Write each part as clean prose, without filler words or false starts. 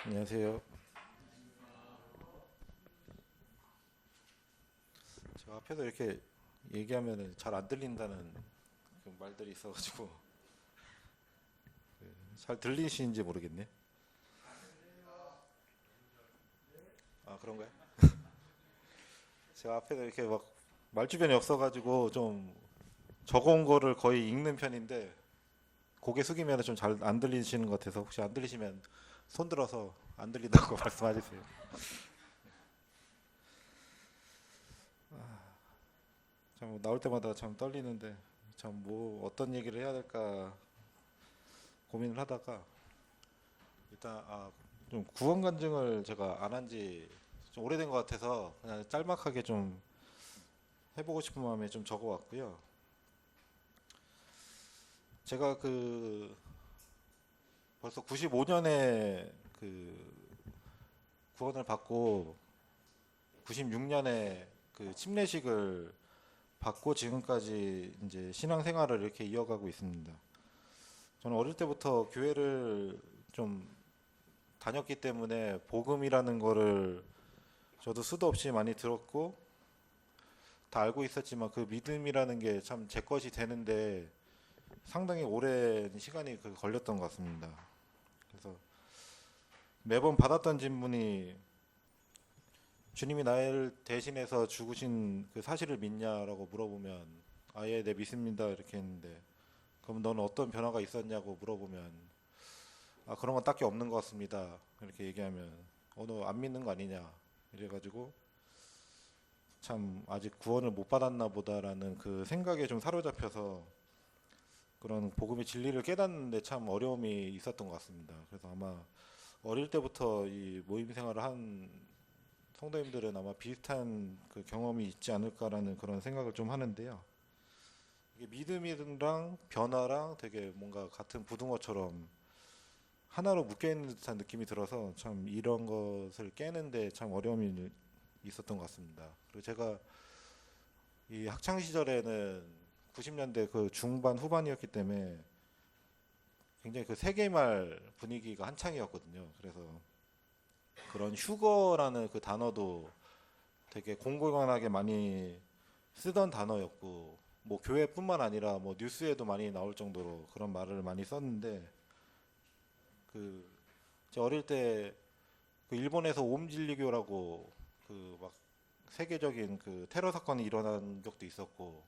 안녕하세요. 제가 앞에서 이렇게 얘기하면 잘 안 들린다는 그 말들이 있어가지고 잘 들리시는지 모르겠네. 아, 그런가요? 제가 앞에서 이렇게 막 말주변이 없어가지고 좀 적어온 거를 거의 읽는 편인데 고개 숙이면 좀 잘 안 들리시는 것 같아서 혹시 안 들리시면 손 들어서 안 들린다고 말씀해 주세요. 참 나올 때마다 참 떨리는데 참 뭐 어떤 얘기를 해야 될까 고민을 하다가 일단 좀 구원 간증을 제가 안 한 지 좀 오래된 것 같아서 그냥 짤막하게 좀 해보고 싶은 마음에 좀 적어왔고요. 제가 그 벌써 95년에 그 구원을 받고 96년에 그 침례식을 받고 지금까지 이제 신앙생활을 이렇게 이어가고 있습니다. 저는 어릴 때부터 교회를 좀 다녔기 때문에 복음이라는 거를 저도 수도 없이 많이 들었고 다 알고 있었지만 그 믿음이라는 게 참 제 것이 되는데 상당히 오랜 시간이 걸렸던 것 같습니다. 그래서 매번 받았던 질문이 주님이 나를 대신해서 죽으신 그 사실을 믿냐라고 물어보면 아예 네 믿습니다 이렇게 했는데 그럼 너는 어떤 변화가 있었냐고 물어보면 아 그런 건 딱히 없는 것 같습니다 이렇게 얘기하면 너 안 믿는 거 아니냐 이래가지고 참 아직 구원을 못 받았나 보다라는 그 생각에 좀 사로잡혀서 그런 복음의 진리를 깨닫는데 참 어려움이 있었던 것 같습니다. 그래서 아마 어릴 때부터 이 모임 생활을 한 성도님들은 아마 비슷한 그 경험이 있지 않을까라는 그런 생각을 좀 하는데요. 이게 믿음이랑 변화랑 되게 뭔가 같은 부등어처럼 하나로 묶여 있는 듯한 느낌이 들어서 참 이런 것을 깨는데 참 어려움이 있었던 것 같습니다. 그리고 제가 이 학창 시절에는 90년대 그 중반 후반이었기 때문에 굉장히 그 세계말 분위기가 한창이었거든요. 그래서 그런 휴거라는 그 단어도 되게 공공연하게 많이 쓰던 단어였고 뭐 교회뿐만 아니라 뭐 뉴스에도 많이 나올 정도로 그런 말을 많이 썼는데 그 제 어릴 때 그 일본에서 옴진리교라고 그 막 세계적인 그 테러 사건이 일어난 적도 있었고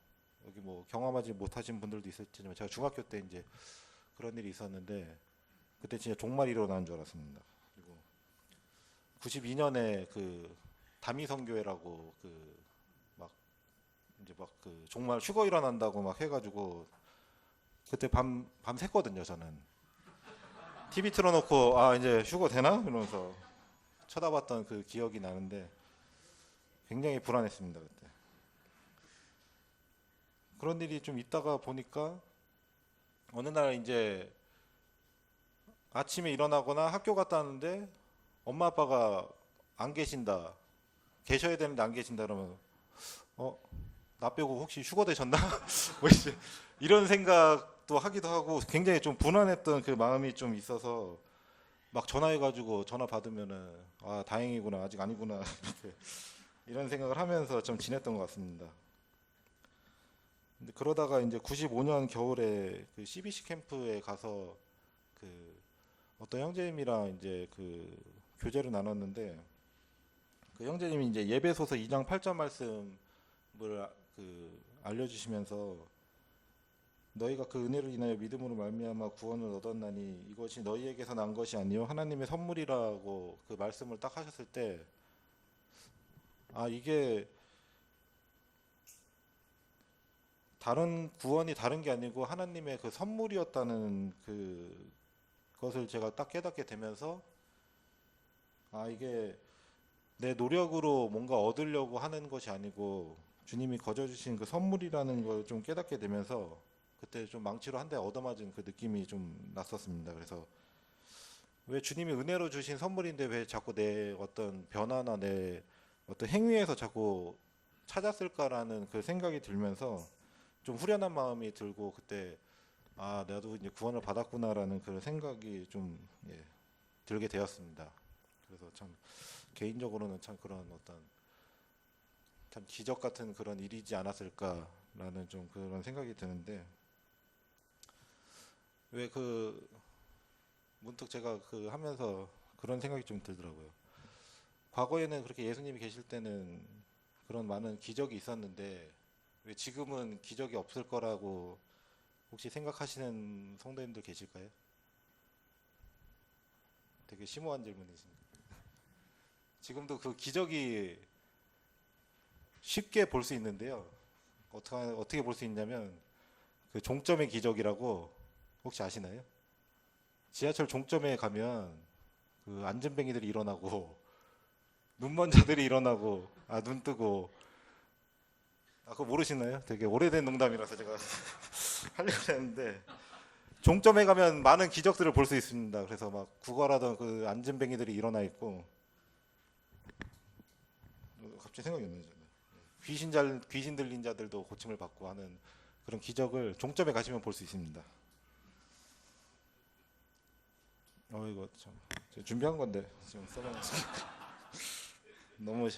여기 뭐 경험하지 못하신 분들도 있었지만 제가 중학교 때 이제 그런 일이 있었는데 그때 진짜 종말이 일어나는 줄 알았습니다. 그리고 92년에 그 다미성교회라고 그 막 이제 막 그 정말 휴거 일어난다고 막 해가지고 그때 밤 샜거든요 저는. TV 틀어놓고 아 이제 휴거 되나 이러면서 쳐다봤던 그 기억이 나는데 굉장히 불안했습니다 그때. 그런 일이 좀 있다가 보니까 어느 날 이제 아침에 일어나거나 학교 갔다 왔는데 엄마 아빠가 안 계신다. 계셔야 되는데 안 계신다 그러면 어, 나 빼고 혹시 휴거 되셨나? 뭐 이제 이런 생각도 하기도 하고 굉장히 좀 불안했던 그 마음이 좀 있어서 막 전화해가지고 전화 받으면은 아 다행이구나 아직 아니구나 이렇게 이런 생각을 하면서 좀 지냈던 것 같습니다. 근데 그러다가 이제 95년 겨울에 그 CBC 캠프에 가서 그 어떤 형제님이랑 이제 그 교제를 나눴는데 그 형제님이 이제 예배소서 2장 8절 말씀을 그 알려주시면서 너희가 그 은혜로 인하여 믿음으로 말미암아 구원을 얻었나니 이것이 너희에게서 난 것이 아니요 하나님의 선물이라고 그 말씀을 딱 하셨을 때 아 이게 다른 구원이 다른 게 아니고 하나님의 그 선물이었다는 그 것을 제가 딱 깨닫게 되면서 아 이게 내 노력으로 뭔가 얻으려고 하는 것이 아니고 주님이 거저 주신 그 선물이라는 걸 좀 깨닫게 되면서 그때 좀 망치로 한 대 얻어맞은 그 느낌이 좀 났었습니다. 그래서 왜 주님이 은혜로 주신 선물인데 왜 자꾸 내 어떤 변화나 내 어떤 행위에서 자꾸 찾았을까라는 그 생각이 들면서 좀 후련한 마음이 들고 그때 아 나도 이제 구원을 받았구나라는 그런 생각이 좀 예, 들게 되었습니다. 그래서 참 개인적으로는 참 그런 어떤 참 기적 같은 그런 일이지 않았을까라는 좀 그런 생각이 드는데 왜 그 문득 제가 그 하면서 그런 생각이 좀 들더라고요. 과거에는 그렇게 예수님이 계실 때는 그런 많은 기적이 있었는데 왜 지금은 기적이 없을 거라고 혹시 생각하시는 성도님들 계실까요? 되게 심오한 질문이십니다. 지금도 그 기적이 쉽게 볼 수 있는데요. 어떻게 볼 수 있냐면 그 종점의 기적이라고 혹시 아시나요? 지하철 종점에 가면 그 안전뱅이들이 일어나고 눈먼 자들이 일어나고 눈 뜨고 그거 모르시나요? 되게 오래된 농담이라서 제가 하려고 했는데 종점에 가면 많은 기적들을 볼 수 있습니다. 그래서 막 구걸하던 그 안전뱅이들이 일어나 있고 갑자기 생각이 안 나죠. 귀신 들린 자들도 고침을 받고 하는 그런 기적을 종점에 가시면 볼 수 있습니다. 이거 참 제가 준비한 건데 지금 써봤습니다. 너무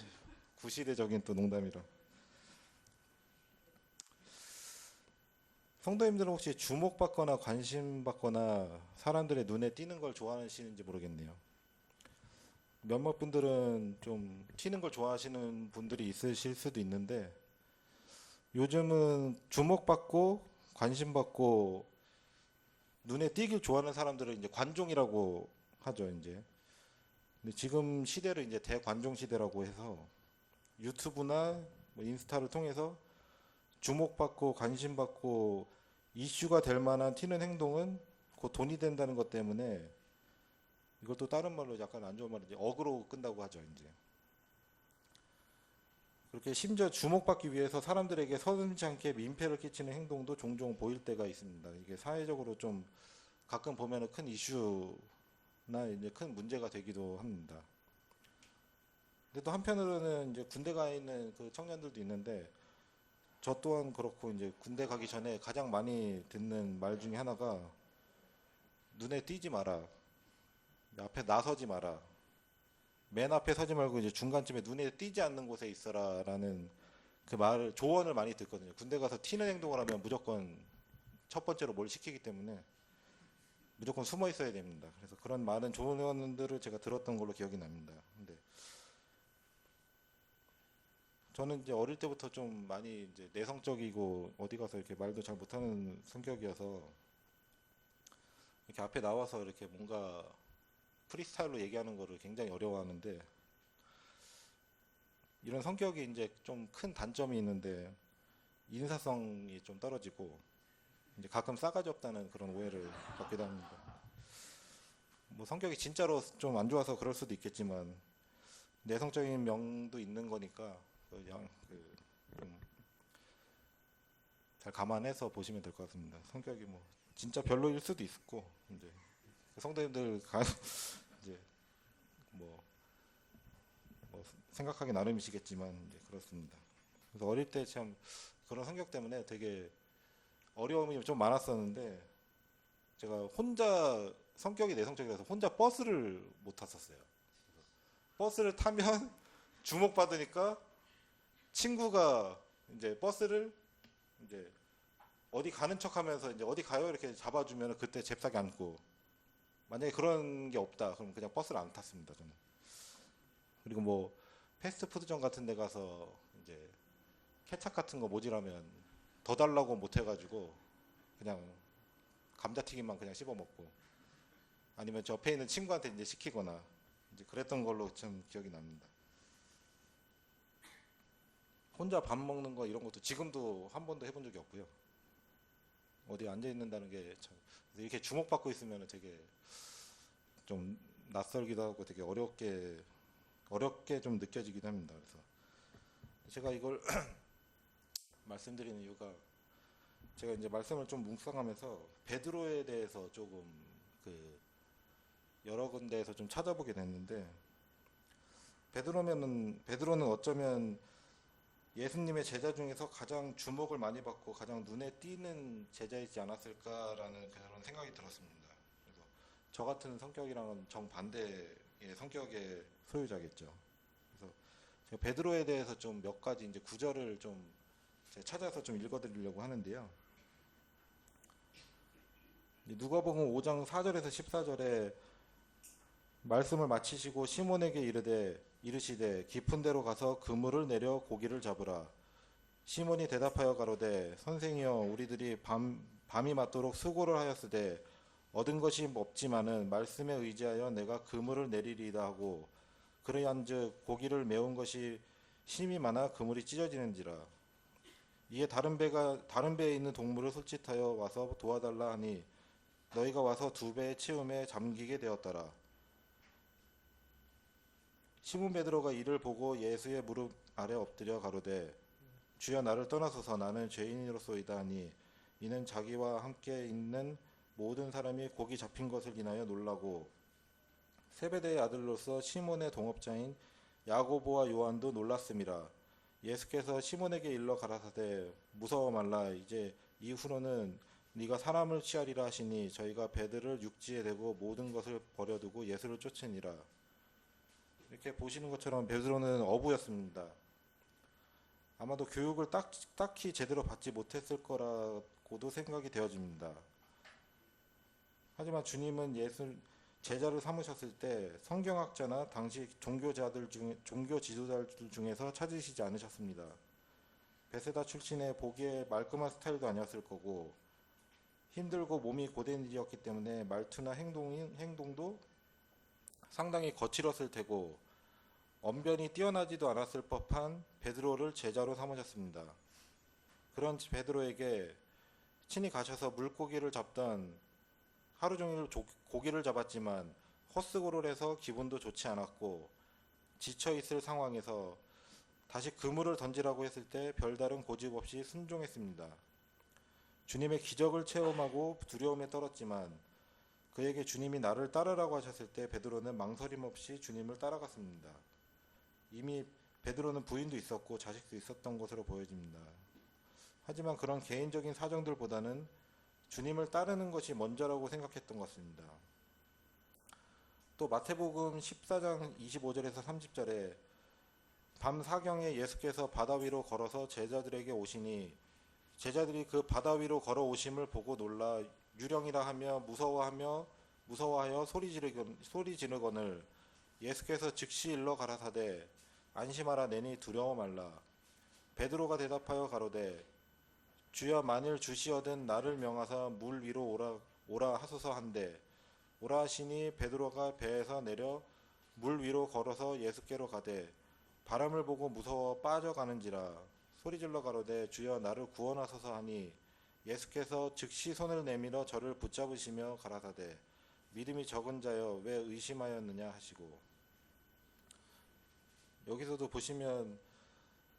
구시대적인 또 농담이라. 성도님들은 혹시 주목받거나 관심받거나 사람들의 눈에 띄는 걸 좋아하시는지 모르겠네요. 몇몇 분들은 좀 튀는 걸 좋아하시는 분들이 있으실 수도 있는데 요즘은 주목받고 관심받고 눈에 띄길 좋아하는 사람들을 이제 관종이라고 하죠, 이제. 근데 지금 시대를 이제 대관종 시대라고 해서 유튜브나 뭐 인스타를 통해서 주목받고 관심받고 이슈가 될 만한 튀는 행동은 곧 돈이 된다는 것 때문에 이것도 다른 말로 약간 안 좋은 말로 이제 억으로 끈다고 하죠, 이제. 그렇게 심지어 주목받기 위해서 사람들에게 서슴지 않게 민폐를 끼치는 행동도 종종 보일 때가 있습니다. 이게 사회적으로 좀 가끔 보면은 큰 이슈나 이제 큰 문제가 되기도 합니다. 근데 또 한편으로는 이제 군대 가 있는 그 청년들도 있는데 저 또한 그렇고 이제 군대 가기 전에 가장 많이 듣는 말 중에 하나가 눈에 띄지 마라. 앞에 나서지 마라. 맨 앞에 서지 말고 이제 중간쯤에 눈에 띄지 않는 곳에 있어라라는 그 말을 조언을 많이 듣거든요. 군대 가서 튀는 행동을 하면 무조건 첫 번째로 뭘 시키기 때문에 무조건 숨어 있어야 됩니다. 그래서 그런 많은 조언들을 제가 들었던 걸로 기억이 납니다. 근데 저는 이제 어릴 때부터 좀 많이 이제 내성적이고 어디 가서 이렇게 말도 잘 못하는 성격이어서 이렇게 앞에 나와서 이렇게 뭔가 프리스타일로 얘기하는 거를 굉장히 어려워하는데 이런 성격이 이제 좀 큰 단점이 있는데 인사성이 좀 떨어지고 이제 가끔 싸가지 없다는 그런 오해를 받기도 합니다. 뭐 성격이 진짜로 좀 안 좋아서 그럴 수도 있겠지만 내성적인 명도 있는 거니까 그냥 잘 감안해서 보시면 될 것 같습니다. 성격이 뭐 진짜 별로일 수도 있고 이제 성도님들 이제 뭐, 뭐 생각하기 나름이시겠지만 이제 그렇습니다. 그래서 어릴 때 참 그런 성격 때문에 되게 어려움이 좀 많았었는데 제가 혼자 성격이 내성적이라서 혼자 버스를 못 탔었어요. 버스를 타면 주목받으니까 친구가 이제 버스를 이제 어디 가는 척하면서 이제 어디 가요 이렇게 잡아주면 그때 잽싸게 앉고 만약에 그런 게 없다 그럼 그냥 버스를 안 탔습니다 저는. 그리고 뭐 패스트푸드점 같은 데 가서 이제 케찹 같은 거 모질하면 더 달라고 못 해가지고 그냥 감자튀김만 그냥 씹어 먹고 아니면 저 옆에 있는 친구한테 이제 시키거나 이제 그랬던 걸로 좀 기억이 납니다. 혼자 밥 먹는 거 이런 것도 지금도 한 번도 해본 적이 없고요. 어디 앉아 있는다는 게 참 이렇게 주목받고 있으면 되게 좀 낯설기도 하고 되게 어렵게 좀 느껴지기도 합니다. 그래서 제가 이걸 말씀드리는 이유가 제가 이제 말씀을 좀 묵상하면서 베드로에 대해서 조금 그 여러 군데에서 좀 찾아보게 됐는데 베드로는 어쩌면 예수님의 제자 중에서 가장 주목을 많이 받고 가장 눈에 띄는 제자이지 않았을까라는 그런 생각이 들었습니다. 그래서 저 같은 성격이랑은 정반대 성격의 소유자겠죠. 그래서 제가 베드로에 대해서 좀 몇 가지 이제 구절을 좀 제가 찾아서 좀 읽어드리려고 하는데요. 누가복음 5장 4절에서 14절에 말씀을 마치시고 시몬에게 이르시되 깊은 데로 가서 그물을 내려 고기를 잡으라. 시몬이 대답하여 가로되 선생이여 우리들이 밤이 맞도록 수고를 하였으되 얻은 것이 없지만은 말씀에 의지하여 내가 그물을 내리리이다 하고 그러한즉 고기를 메운 것이 심이 많아 그물이 찢어지는지라. 이에 다른 배에 있는 동물을 솔짓하여 와서 도와달라 하니 너희가 와서 두 배의 채움에 잠기게 되었더라. 시몬 베드로가 이를 보고 예수의 무릎 아래 엎드려 가로되 주여 나를 떠나소서 나는 죄인으로소이다 하니 이는 자기와 함께 있는 모든 사람이 고기 잡힌 것을 인하여 놀라고 세베대의 아들로서 시몬의 동업자인 야고보와 요한도 놀랐음이라. 예수께서 시몬에게 일러 가라사대 무서워 말라 이제 이후로는 네가 사람을 취하리라 하시니 저희가 배들을 육지에 대고 모든 것을 버려두고 예수를 쫓으니라. 이렇게 보시는 것처럼 베드로는 어부였습니다. 아마도 교육을 딱히 제대로 받지 못했을 거라고도 생각이 되어집니다. 하지만 주님은 제자를 삼으셨을 때 성경학자나 당시 종교 지도자들 중에서 찾으시지 않으셨습니다. 베세다 출신의 보기에 말끔한 스타일도 아니었을 거고 힘들고 몸이 고된 일이었기 때문에 말투나 행동도 상당히 거칠었을 테고 언변이 뛰어나지도 않았을 법한 베드로를 제자로 삼으셨습니다. 그런 베드로에게 친히 가셔서 물고기를 잡던 하루 종일 고기를 잡았지만 헛수고를 해서 기분도 좋지 않았고 지쳐있을 상황에서 다시 그물을 던지라고 했을 때 별다른 고집 없이 순종했습니다. 주님의 기적을 체험하고 두려움에 떨었지만 그에게 주님이 나를 따르라고 하셨을 때 베드로는 망설임 없이 주님을 따라갔습니다. 이미 베드로는 부인도 있었고 자식도 있었던 것으로 보여집니다. 하지만 그런 개인적인 사정들보다는 주님을 따르는 것이 먼저라고 생각했던 것 같습니다. 또 마태복음 14장 25절에서 30절에 밤 사경에 예수께서 바다 위로 걸어서 제자들에게 오시니 제자들이 그 바다 위로 걸어오심을 보고 놀라 유령이라 하며 무서워하여 소리 지르거늘 예수께서 즉시 일러 가라사대 안심하라 내니 두려워 말라. 베드로가 대답하여 가로되 주여 만일 주시어든 나를 명하사 물 위로 오라 하소서 한데 오라 하시니 베드로가 배에서 내려 물 위로 걸어서 예수께로 가되 바람을 보고 무서워 빠져가는지라. 소리질러 가로되 주여 나를 구원하소서 하니 예수께서 즉시 손을 내밀어 저를 붙잡으시며 가라사대 믿음이 적은 자여 왜 의심하였느냐 하시고. 여기서도 보시면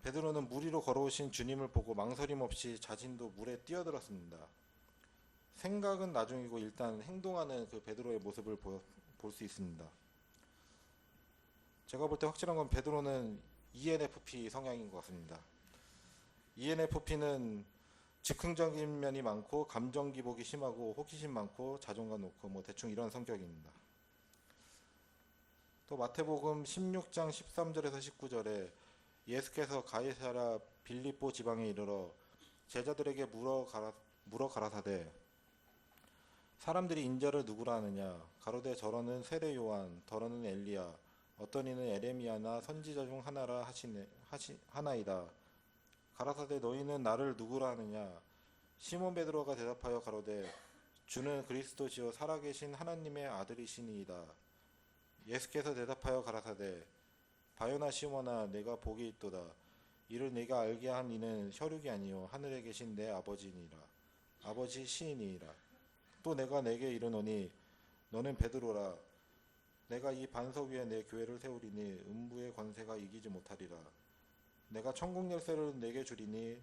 베드로는 물 위로 걸어오신 주님을 보고 망설임 없이 자신도 물에 뛰어들었습니다. 생각은 나중이고 일단 행동하는 그 베드로의 모습을 볼 수 있습니다. 제가 볼 때 확실한 건 베드로는 ENFP 성향인 것 같습니다. ENFP는 즉흥적인 면이 많고 감정 기복이 심하고 호기심 많고 자존감 높고 대충 이런 성격입니다. 또 마태복음 16장 13절에서 19절에 예수께서 가이사랴 빌립보 지방에 이르러 제자들에게 물어 가라사대 사람들이 인자를 누구라 하느냐 가로되 저러는 세례 요한 더러는 엘리야 어떤 이는 에레미야나 선지자 중 하나라 하나이다. 가라사대 너희는 나를 누구라 하느냐 시몬 베드로가 대답하여 가로되 주는 그리스도시요 살아계신 하나님의 아들이시니이다. 예수께서 대답하여 가라사대 바요나 시몬아 내가 복이 있도다. 이를 네가 알게 한 이는 혈육이 아니요 하늘에 계신 내 아버지니라. 아버지 시인이니라. 또 내가 내게 이르노니 너는 베드로라. 내가 이 반석 위에 내 교회를 세우리니 음부의 권세가 이기지 못하리라. 내가 천국 열쇠를 내게 주리니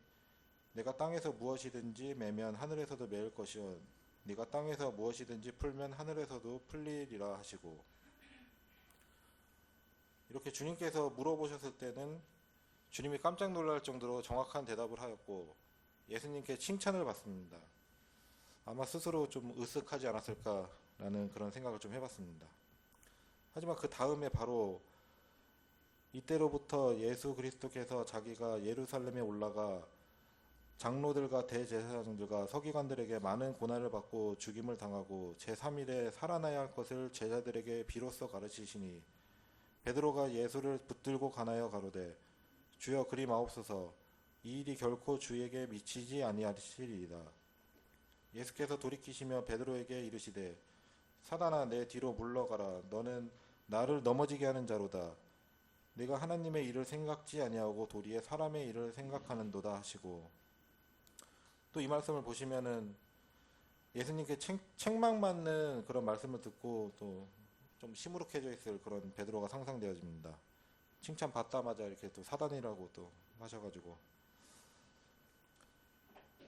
내가 땅에서 무엇이든지 매면 하늘에서도 매일 것이요 네가 땅에서 무엇이든지 풀면 하늘에서도 풀리리라 하시고. 이렇게 주님께서 물어보셨을 때는 주님이 깜짝 놀랄 정도로 정확한 대답을 하였고 예수님께 칭찬을 받습니다. 아마 스스로 좀 으쓱하지 않았을까라는 그런 생각을 좀 해봤습니다. 하지만 그 다음에 바로 이때로부터 예수 그리스도께서 자기가 예루살렘에 올라가 장로들과 대제사장들과 서기관들에게 많은 고난을 받고 죽임을 당하고 제3일에 살아나야 할 것을 제자들에게 비로소 가르치시니 베드로가 예수를 붙들고 가나여 가로되 주여 그리 마옵소서 이 일이 결코 주에게 미치지 아니하시리이다. 예수께서 돌이키시며 베드로에게 이르시되 사단아 내 뒤로 물러가라 너는 나를 넘어지게 하는 자로다. 내가 하나님의 일을 생각지 아니하고 도리에 사람의 일을 생각하는도다 하시고 또 이 말씀을 보시면은 예수님께 책망받는 그런 말씀을 듣고 또 좀 시무룩해져 있을 그런 베드로가 상상되어집니다. 칭찬 받다마자 이렇게 또 사단이라고 또 하셔가지고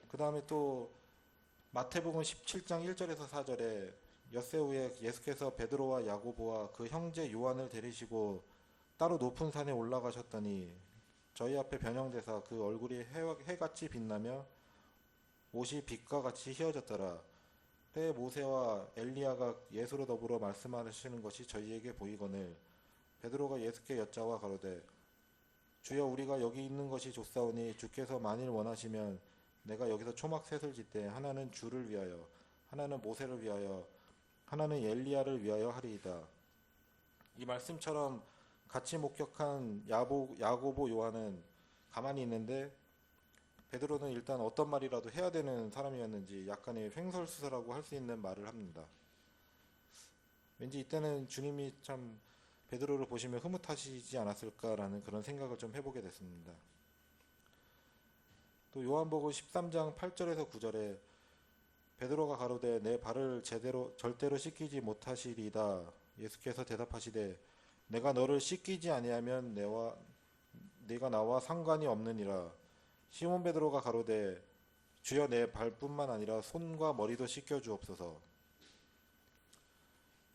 그 다음에 또 마태복음 17장 1절에서 4절에 엿새 후에 예수께서 베드로와 야고보와 그 형제 요한을 데리시고 따로 높은 산에 올라가셨더니 저희 앞에 변형되사 그 얼굴이 해같이 빛나며 옷이 빛과 같이 휘어졌더라. 때에 모세와 엘리야가 예수로 더불어 말씀하시는 것이 저희에게 보이거늘 베드로가 예수께 여짜와 가로되 주여 우리가 여기 있는 것이 좋사오니 주께서 만일 원하시면 내가 여기서 초막 셋을 짓되 하나는 주를 위하여 하나는 모세를 위하여 하나는 엘리야를 위하여 하리이다. 이 말씀처럼 같이 목격한 야고보 요한은 가만히 있는데 베드로는 일단 어떤 말이라도 해야 되는 사람이었는지 약간의 횡설수설하고 할 수 있는 말을 합니다. 왠지 이때는 주님이 참 베드로를 보시면 흐뭇하시지 않았을까라는 그런 생각을 좀 해보게 됐습니다. 또 요한복음 13장 8절에서 9절에 베드로가 가로되 내 발을 절대로 씻기지 못하시리이다. 예수께서 대답하시되 내가 너를 씻기지 아니하면 네가 나와 상관이 없느니라. 시몬 베드로가 가로되 주여 내 발뿐만 아니라 손과 머리도 씻겨 주옵소서.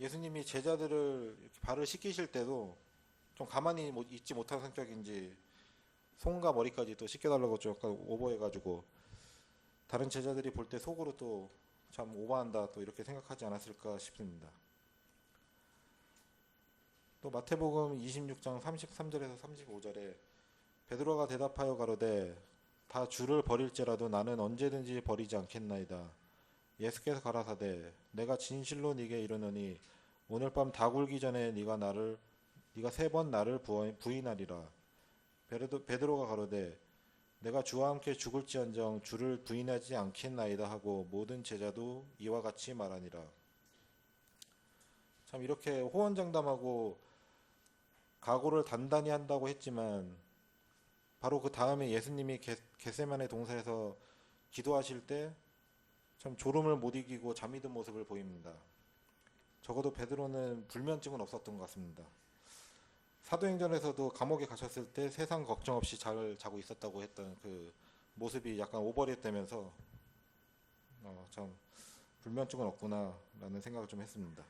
예수님이 제자들을 발을 씻기실 때도 좀 가만히 있지 못한 성격인지 손과 머리까지 또 씻겨달라고 좀 약간 오버해가지고 다른 제자들이 볼 때 속으로 또 참 오버한다 또 이렇게 생각하지 않았을까 싶습니다. 또 마태복음 26장 33절에서 35절에 베드로가 대답하여 가로되 다 주를 버릴지라도 나는 언제든지 버리지 않겠나이다. 예수께서 가라사대 내가 진실로 네게 이르노니 오늘 밤 다 굴기 전에 네가 3번 나를 부인하리라. 베드로가 가로되 내가 주와 함께 죽을지언정 주를 부인하지 않겠나이다 하고 모든 제자도 이와 같이 말하니라. 참 이렇게 호언장담하고 각오를 단단히 한다고 했지만 바로 그 다음에 예수님이 겟세마네 동산에서 기도하실 때 참 졸음을 못 이기고 잠이 든 모습을 보입니다. 적어도 베드로는 불면증은 없었던 것 같습니다. 사도행전에서도 감옥에 갇혔을 때 세상 걱정 없이 잘 자고 있었다고 했던 그 모습이 약간 오버랩되면서 참 불면증은 없구나 라는 생각을 좀 했습니다.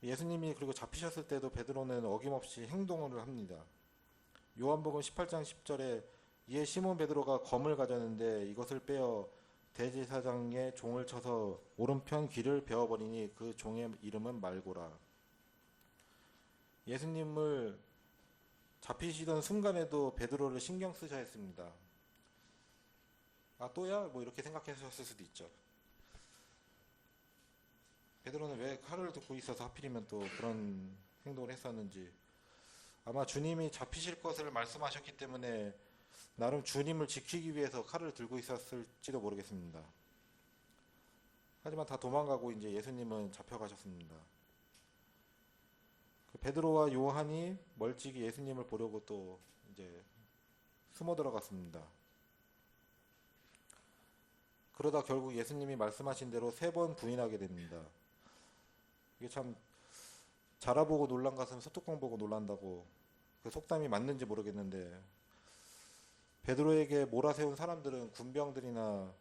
예수님이 그리고 잡히셨을 때도 베드로는 어김없이 행동을 합니다. 요한복음 18장 10절에 이에 시몬 베드로가 검을 가졌는데 이것을 빼어 대제사장의 종을 쳐서 오른편 귀를 베어버리니 그 종의 이름은 말고라. 예수님을 잡히시던 순간에도 베드로를 신경 쓰셔 했습니다. 아 또야? 뭐 이렇게 생각하셨을 수도 있죠. 베드로는 왜 칼을 들고 있어서 하필이면 또 그런 행동을 했었는지 아마 주님이 잡히실 것을 말씀하셨기 때문에 나름 주님을 지키기 위해서 칼을 들고 있었을지도 모르겠습니다. 하지만 다 도망가고 이제 예수님은 잡혀가셨습니다. 베드로와 요한이 멀찍이 예수님을 보려고 또 이제 숨어 들어갔습니다. 그러다 결국 예수님이 말씀하신 대로 3번 부인하게 됩니다. 이게 참 자라보고 놀란 것은 소뚜껑 보고 놀란다고 그 속담이 맞는지 모르겠는데 베드로에게 몰아세운 사람들은 군병들이나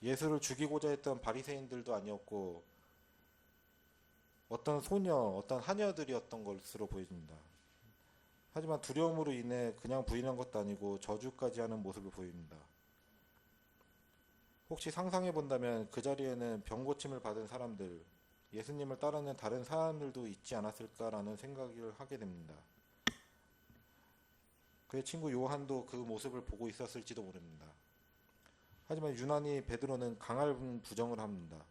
예수를 죽이고자 했던 바리새인들도 아니었고 어떤 소녀, 어떤 하녀들이었던 것으로 보여집니다. 하지만 두려움으로 인해 그냥 부인한 것도 아니고 저주까지 하는 모습을 보입니다. 혹시 상상해 본다면 그 자리에는 병 고침을 받은 사람들, 예수님을 따르는 다른 사람들도 있지 않았을까라는 생각을 하게 됩니다. 그의 친구 요한도 그 모습을 보고 있었을지도 모릅니다. 하지만 유난히 베드로는 강한 부정을 합니다.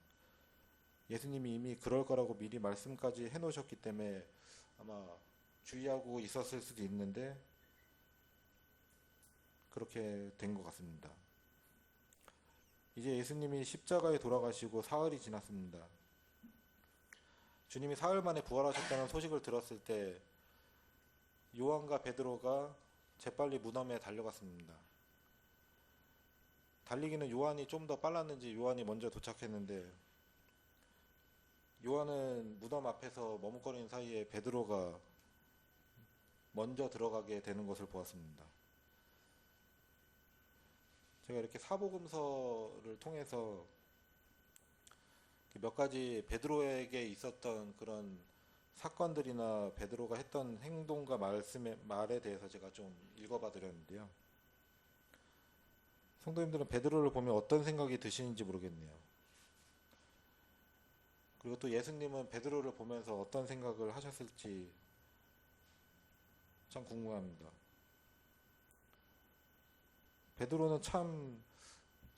예수님이 이미 그럴 거라고 미리 말씀까지 해놓으셨기 때문에 아마 주의하고 있었을 수도 있는데 그렇게 된 것 같습니다. 이제 예수님이 십자가에 돌아가시고 사흘이 지났습니다. 주님이 사흘 만에 부활하셨다는 소식을 들었을 때 요한과 베드로가 재빨리 무덤에 달려갔습니다. 달리기는 요한이 좀 더 빨랐는지 요한이 먼저 도착했는데 요한은 무덤 앞에서 머뭇거리는 사이에 베드로가 먼저 들어가게 되는 것을 보았습니다. 제가 이렇게 사복음서를 통해서 몇 가지 베드로에게 있었던 그런 사건들이나 베드로가 했던 행동과 말에 대해서 제가 좀 읽어봐 드렸는데요. 성도님들은 베드로를 보면 어떤 생각이 드시는지 모르겠네요. 그리고 또 예수님은 베드로를 보면서 어떤 생각을 하셨을지 참 궁금합니다. 베드로는 참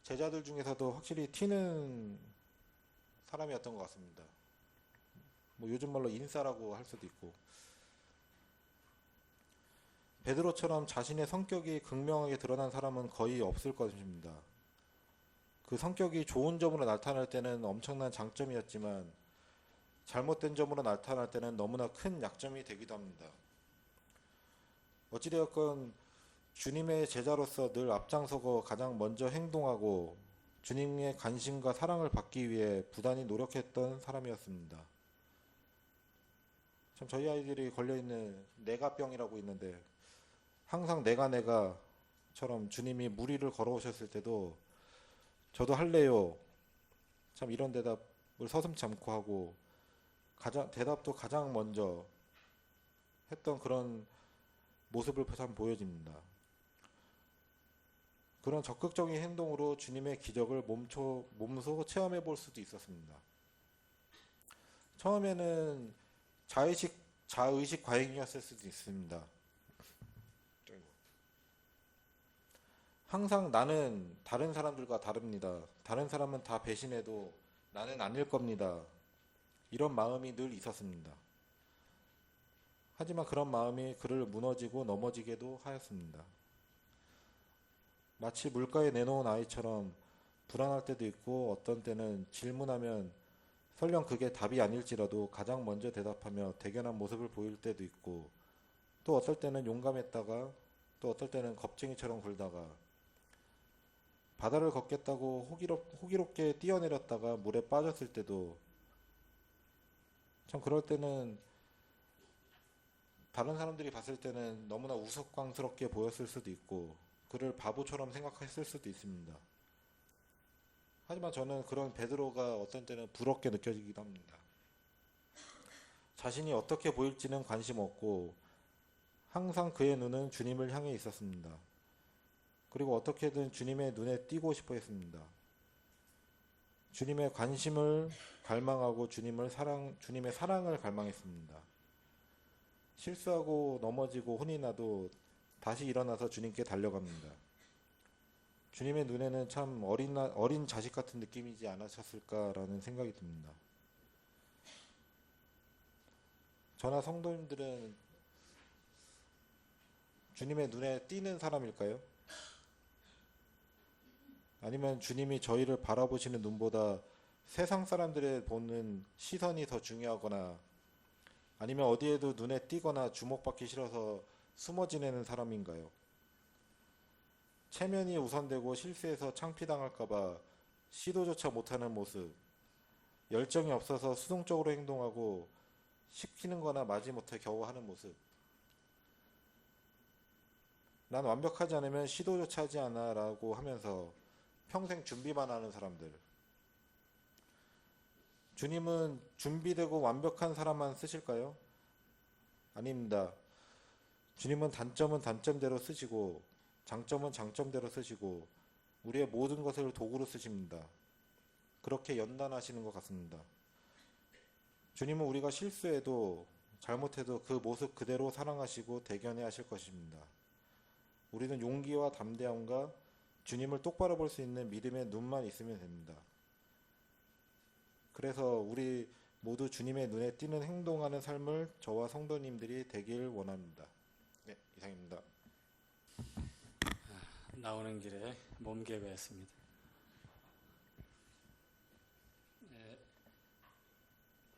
제자들 중에서도 확실히 튀는 사람이었던 것 같습니다. 뭐 요즘 말로 인싸라고 할 수도 있고, 베드로처럼 자신의 성격이 극명하게 드러난 사람은 거의 없을 것입니다. 그 성격이 좋은 점으로 나타날 때는 엄청난 장점이었지만 잘못된 점으로 나타날 때는 너무나 큰 약점이 되기도 합니다. 어찌되었건 주님의 제자로서 늘 앞장서고 가장 먼저 행동하고 주님의 관심과 사랑을 받기 위해 부단히 노력했던 사람이었습니다. 참 저희 아이들이 걸려있는 내가병이라고 있는데 항상 내가처럼 주님이 무리를 걸어오셨을 때도 저도 할래요. 참 이런 대답을 서슴지 않고 하고 대답도 가장 먼저 했던 그런 모습을 참 보여집니다. 그런 적극적인 행동으로 주님의 기적을 몸소 체험해 볼 수도 있었습니다. 처음에는 자의식 과잉이었을 수도 있습니다. 항상 나는 다른 사람들과 다릅니다. 다른 사람은 다 배신해도 나는 아닐 겁니다. 이런 마음이 늘 있었습니다. 하지만 그런 마음이 그를 무너지고 넘어지게도 하였습니다. 마치 물가에 내놓은 아이처럼 불안할 때도 있고 어떤 때는 질문하면 설령 그게 답이 아닐지라도 가장 먼저 대답하며 대견한 모습을 보일 때도 있고 또 어떨 때는 용감했다가 또 어떨 때는 겁쟁이처럼 굴다가 바다를 걷겠다고 호기롭게 뛰어내렸다가 물에 빠졌을 때도 참 그럴 때는 다른 사람들이 봤을 때는 너무나 우스꽝스럽게 보였을 수도 있고 그를 바보처럼 생각했을 수도 있습니다. 하지만 저는 그런 베드로가 어떤 때는 부럽게 느껴지기도 합니다. 자신이 어떻게 보일지는 관심 없고 항상 그의 눈은 주님을 향해 있었습니다. 그리고 어떻게든 주님의 눈에 띄고 싶어 했습니다. 주님의 관심을 갈망하고 주님의 사랑을 갈망했습니다. 실수하고 넘어지고 혼이 나도 다시 일어나서 주님께 달려갑니다. 주님의 눈에는 참 어린 자식 같은 느낌이지 않으셨을까라는 생각이 듭니다. 저나 성도님들은 주님의 눈에 띄는 사람일까요? 아니면 주님이 저희를 바라보시는 눈보다 세상 사람들의 보는 시선이 더 중요하거나 아니면 어디에도 눈에 띄거나 주목받기 싫어서 숨어 지내는 사람인가요? 체면이 우선되고 실수해서 창피당할까봐 시도조차 못하는 모습, 열정이 없어서 수동적으로 행동하고 시키는 거나 마지못해 겨우 하는 모습. 난 완벽하지 않으면 시도조차 하지 않아 라고 하면서 평생 준비만 하는 사람들. 주님은 준비되고 완벽한 사람만 쓰실까요? 아닙니다. 주님은 단점은 단점대로 쓰시고 장점은 장점대로 쓰시고 우리의 모든 것을 도구로 쓰십니다. 그렇게 연단하시는 것 같습니다. 주님은 우리가 실수해도 잘못해도 그 모습 그대로 사랑하시고 대견해 하실 것입니다. 우리는 용기와 담대함과 주님을 똑바로 볼 수 있는 믿음의 눈만 있으면 됩니다. 그래서 우리 모두 주님의 눈에 띄는 행동하는 삶을 저와 성도님들이 되길 원합니다. 네, 이상입니다. 나오는 길에 몸개배했습니다.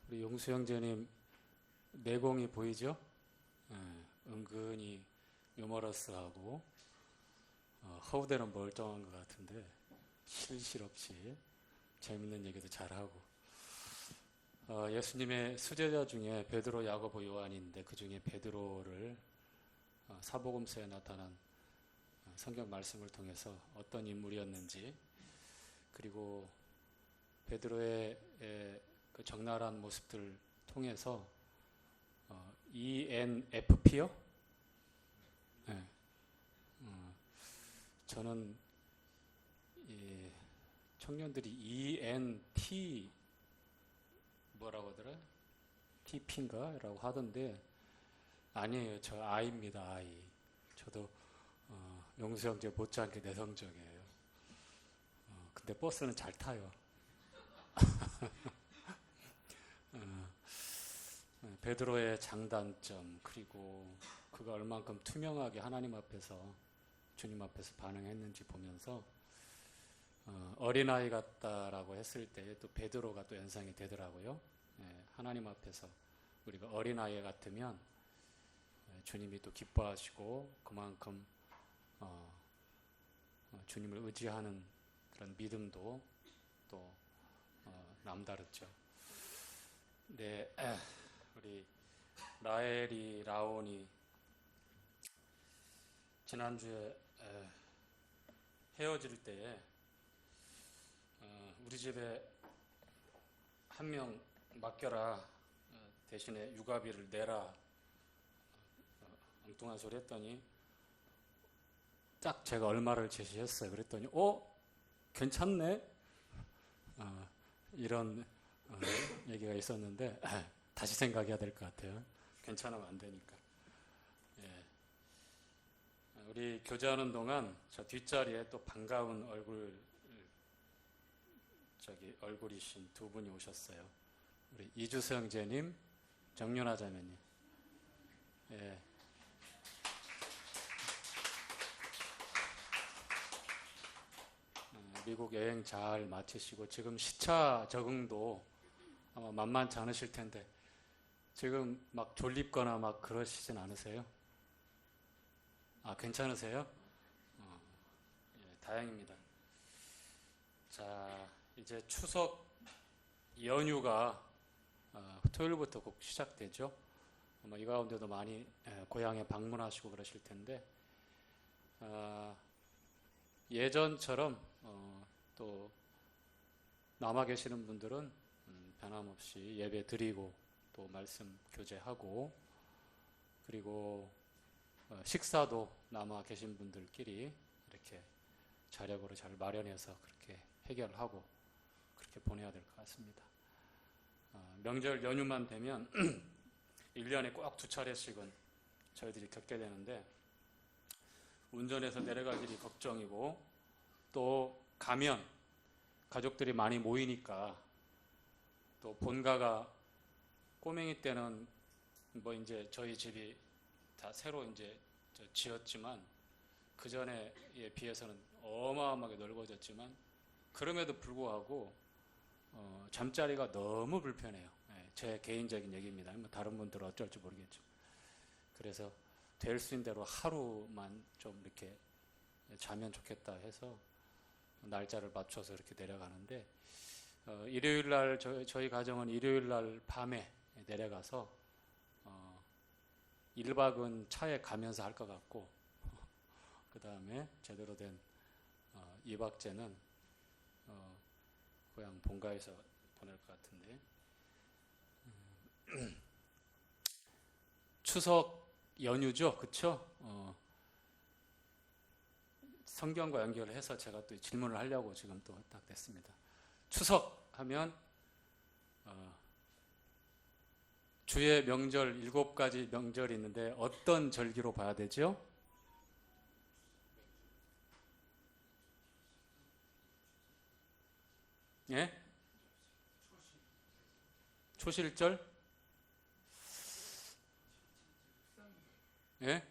우리 용수 형제님 내공이 보이죠? 은근히 유머러스하고 허우대는 멀쩡한 것 같은데 실실없이 재밌는 얘기도 잘하고 예수님의 수제자 중에 베드로, 야고보, 요한인데 그 중에 베드로를 사복음서에 나타난 성경 말씀을 통해서 어떤 인물이었는지 그리고 베드로의 그 적나라한 모습들 통해서 ENFP요? 네. 저는 이 청년들이 ENT 뭐라고 하더라? TP인가? 라고 하던데 아니에요. 저 I입니다. I. 저도 용수 형제 못지않게 내성적이에요. 근데 버스는 잘 타요. 베드로의 장단점 그리고 그가 얼만큼 투명하게 하나님 앞에서 주님 앞에서 반응했는지 보면서 어린아이 같다라고 했을 때 또 베드로가 또 연상이 되더라고요. 하나님 앞에서 우리가 어린아이 같으면 주님이 또 기뻐하시고 그만큼 주님을 의지하는 그런 믿음도 또 남다르죠. 네, 우리 라엘이 라온이 지난주에 헤어질 때 우리 집에 한 명 맡겨라 대신에 육아비를 내라 엉뚱한 소리 했더니 딱 제가 얼마를 제시했어요. 그랬더니 괜찮네 이런 얘기가 있었는데 다시 생각해야 될 것 같아요. 괜찮으면 안 되니까. 예. 우리 교제하는 동안 저 뒷자리에 또 반가운 얼굴이신 두 분이 오셨어요. 우리 이주서 형제님, 정윤아 자매님. 예. 미국 여행 잘 마치시고 지금 시차 적응도 아마 만만치 않으실 텐데 지금 막 졸립거나 막 그러시진 않으세요? 괜찮으세요? 예, 다행입니다. 자, 이제 추석 연휴가 토요일부터 곧 시작되죠. 아마 이 가운데도 많이 고향에 방문하시고 그러실 텐데 예전처럼 또 남아 계시는 분들은 변함없이 예배 드리고 또 말씀 교제하고 그리고 식사도 남아 계신 분들끼리 이렇게 자력으로 잘 마련해서 그렇게 해결하고 그렇게 보내야 될 것 같습니다. 명절 연휴만 되면 1년에 꼭 2차례씩은 저희들이 겪게 되는데 운전해서 내려갈 일이 걱정이고 또 가면 가족들이 많이 모이니까 또 본가가 꼬맹이 때는 뭐 이제 저희 집이 다 새로 이제 지었지만 그 전에에 비해서는 어마어마하게 넓어졌지만 그럼에도 불구하고 잠자리가 너무 불편해요. 제 개인적인 얘기입니다. 뭐 다른 분들은 어쩔지 모르겠죠. 그래서 될 수 있는 대로 하루만 좀 이렇게 자면 좋겠다 해서 날짜를 맞춰서 이렇게 내려가는데 일요일 날 저희 가정은 일요일 날 밤에 내려가서 1박은 차에 가면서 할 것 같고 그 다음에 제대로 된 2박째는 고향 본가에서 보낼 것 같은데 추석 연휴죠, 그렇죠? 성경과 연결해서 제가 또 질문을 하려고 지금 또 딱 됐습니다. 추석 하면 주의 명절 7가지 명절이 있는데 어떤 절기로 봐야 되죠? 예? 초실절? 예?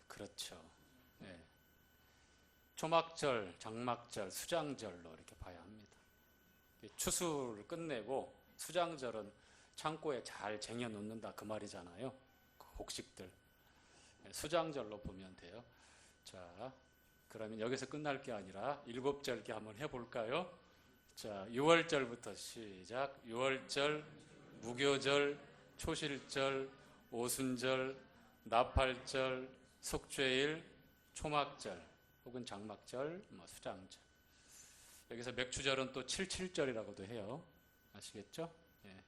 그렇죠. 예. 초막절, 장막절, 수장절로 이렇게 봐야 합니다. 추수를 끝내고 수장절은 창고에 잘 쟁여 놓는다 그 말이잖아요. 그 곡식들. 예, 수장절로 보면 돼요. 자, 그러면 여기서 끝날 게 아니라 7절기 한번 해볼까요? 자, 6월절부터 시작. 6월절, 무교절, 초실절, 오순절, 나팔절, 속죄일, 초막절, 혹은 장막절, 수장절. 여기서 맥추절은 또 77절이라고도 해요. 아시겠죠? 예.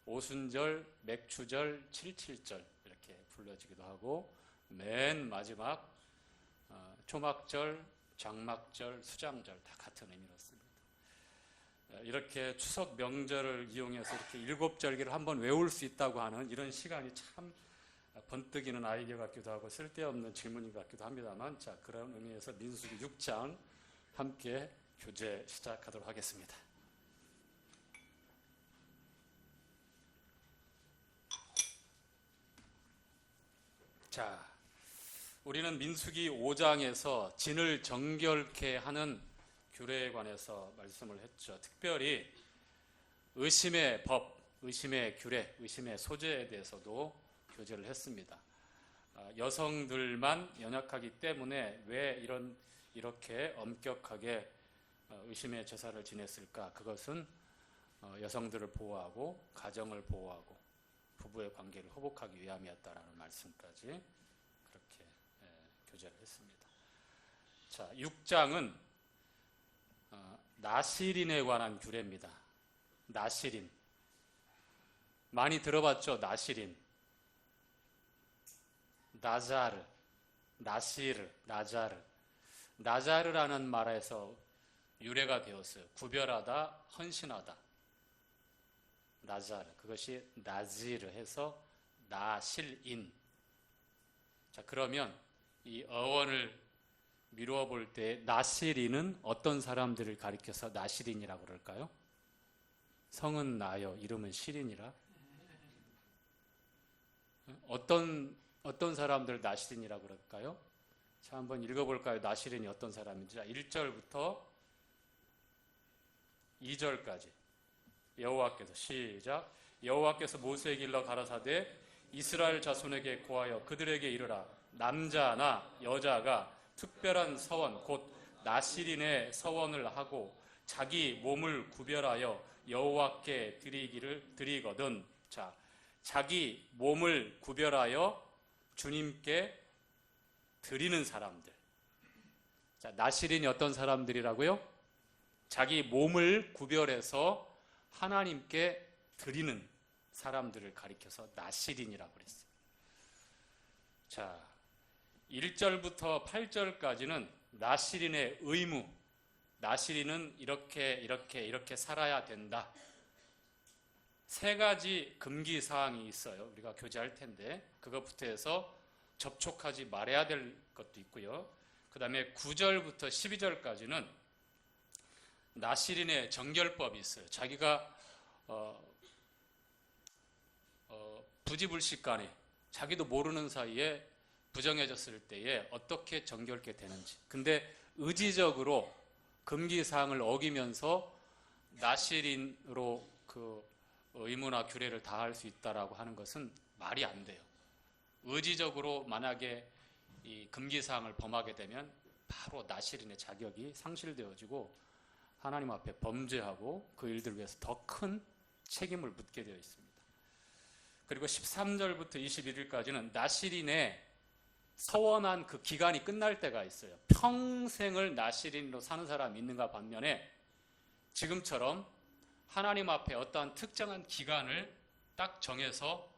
오순절, 맥추절, 77절 이렇게 불러지기도 하고 맨 마지막 초막절, 장막절, 수장절 다 같은 의미로습니다. 이렇게 추석 명절을 이용해서 이렇게 7절기를 한번 외울 수 있다고 하는 이런 시간이 참 번뜩이는 아이디어 같기도 하고 쓸데없는 질문인 것 같기도 합니다만, 자, 그런 의미에서 민수기 6장 함께 교재 시작하도록 하겠습니다. 자, 우리는 민수기 5장에서 진을 정결케 하는 규례에 관해서 말씀을 했죠. 특별히 의심의 법, 의심의 규례, 의심의 소재에 대해서도 교제를 했습니다. 여성들만 연약하기 때문에 왜 이렇게 엄격하게 의심의 제사를 지냈을까? 그것은 여성들을 보호하고 가정을 보호하고 부부의 관계를 회복하기 위함이었다라는 말씀까지 그렇게 교제를 했습니다. 자, 6장은 나실인에 관한 규례입니다. 나실인. 많이 들어봤죠? 나실인. 나자르, 나시르, 나자르. 나자르라는 말에서 유래가 되었어요. 구별하다, 헌신하다. 나자르. 그것이 나지르 해서 나실인. 자, 그러면 이 어원을 미루어 볼 때 나실인은 어떤 사람들을 가리켜서 나실인이라고 그럴까요? 성은 나요, 이름은 실인이라. 어떤 사람들 나실인이라고 그럴까요? 자, 한번 읽어볼까요? 나실인이 어떤 사람인지. 자, 1절부터 2절까지 여호와께서 시작. 여호와께서 모세에게 일러 가라사대 이스라엘 자손에게 고하여 그들에게 이르라. 남자나 여자가 특별한 서원 곧 나실인의 서원을 하고 자기 몸을 구별하여 여호와께 드리거든. 자, 자기 몸을 구별하여 주님께 드리는 사람들. 자, 나실인이 어떤 사람들이라고요? 자기 몸을 구별해서 하나님께 드리는 사람들을 가리켜서 나실인이라고 그랬어요. 자, 1절부터 8절까지는 나실인의 의무, 나실인은 이렇게 살아야 된다. 3가지 금기 사항이 있어요. 우리가 교제할 텐데 그것부터 해서 접촉하지 말아야 될 것도 있고요. 그 다음에 9절부터 12절까지는 나실인의 정결법이 있어요. 자기가 부지불식간에 자기도 모르는 사이에 부정해졌을 때에 어떻게 정결케 되는지. 근데 의지적으로 금기사항을 어기면서 나실인으로 그 의무나 규례를 다할 수 있다라고 하는 것은 말이 안 돼요. 의지적으로 만약에 이 금기사항을 범하게 되면 바로 나실인의 자격이 상실되어지고 하나님 앞에 범죄하고 그 일들 위해서 더 큰 책임을 묻게 되어 있습니다. 그리고 13절부터 21일까지는 나실인의 서원한 그 기간이 끝날 때가 있어요. 평생을 나실인으로 사는 사람이 있는가 반면에 지금처럼 하나님 앞에 어떠한 특정한 기간을 딱 정해서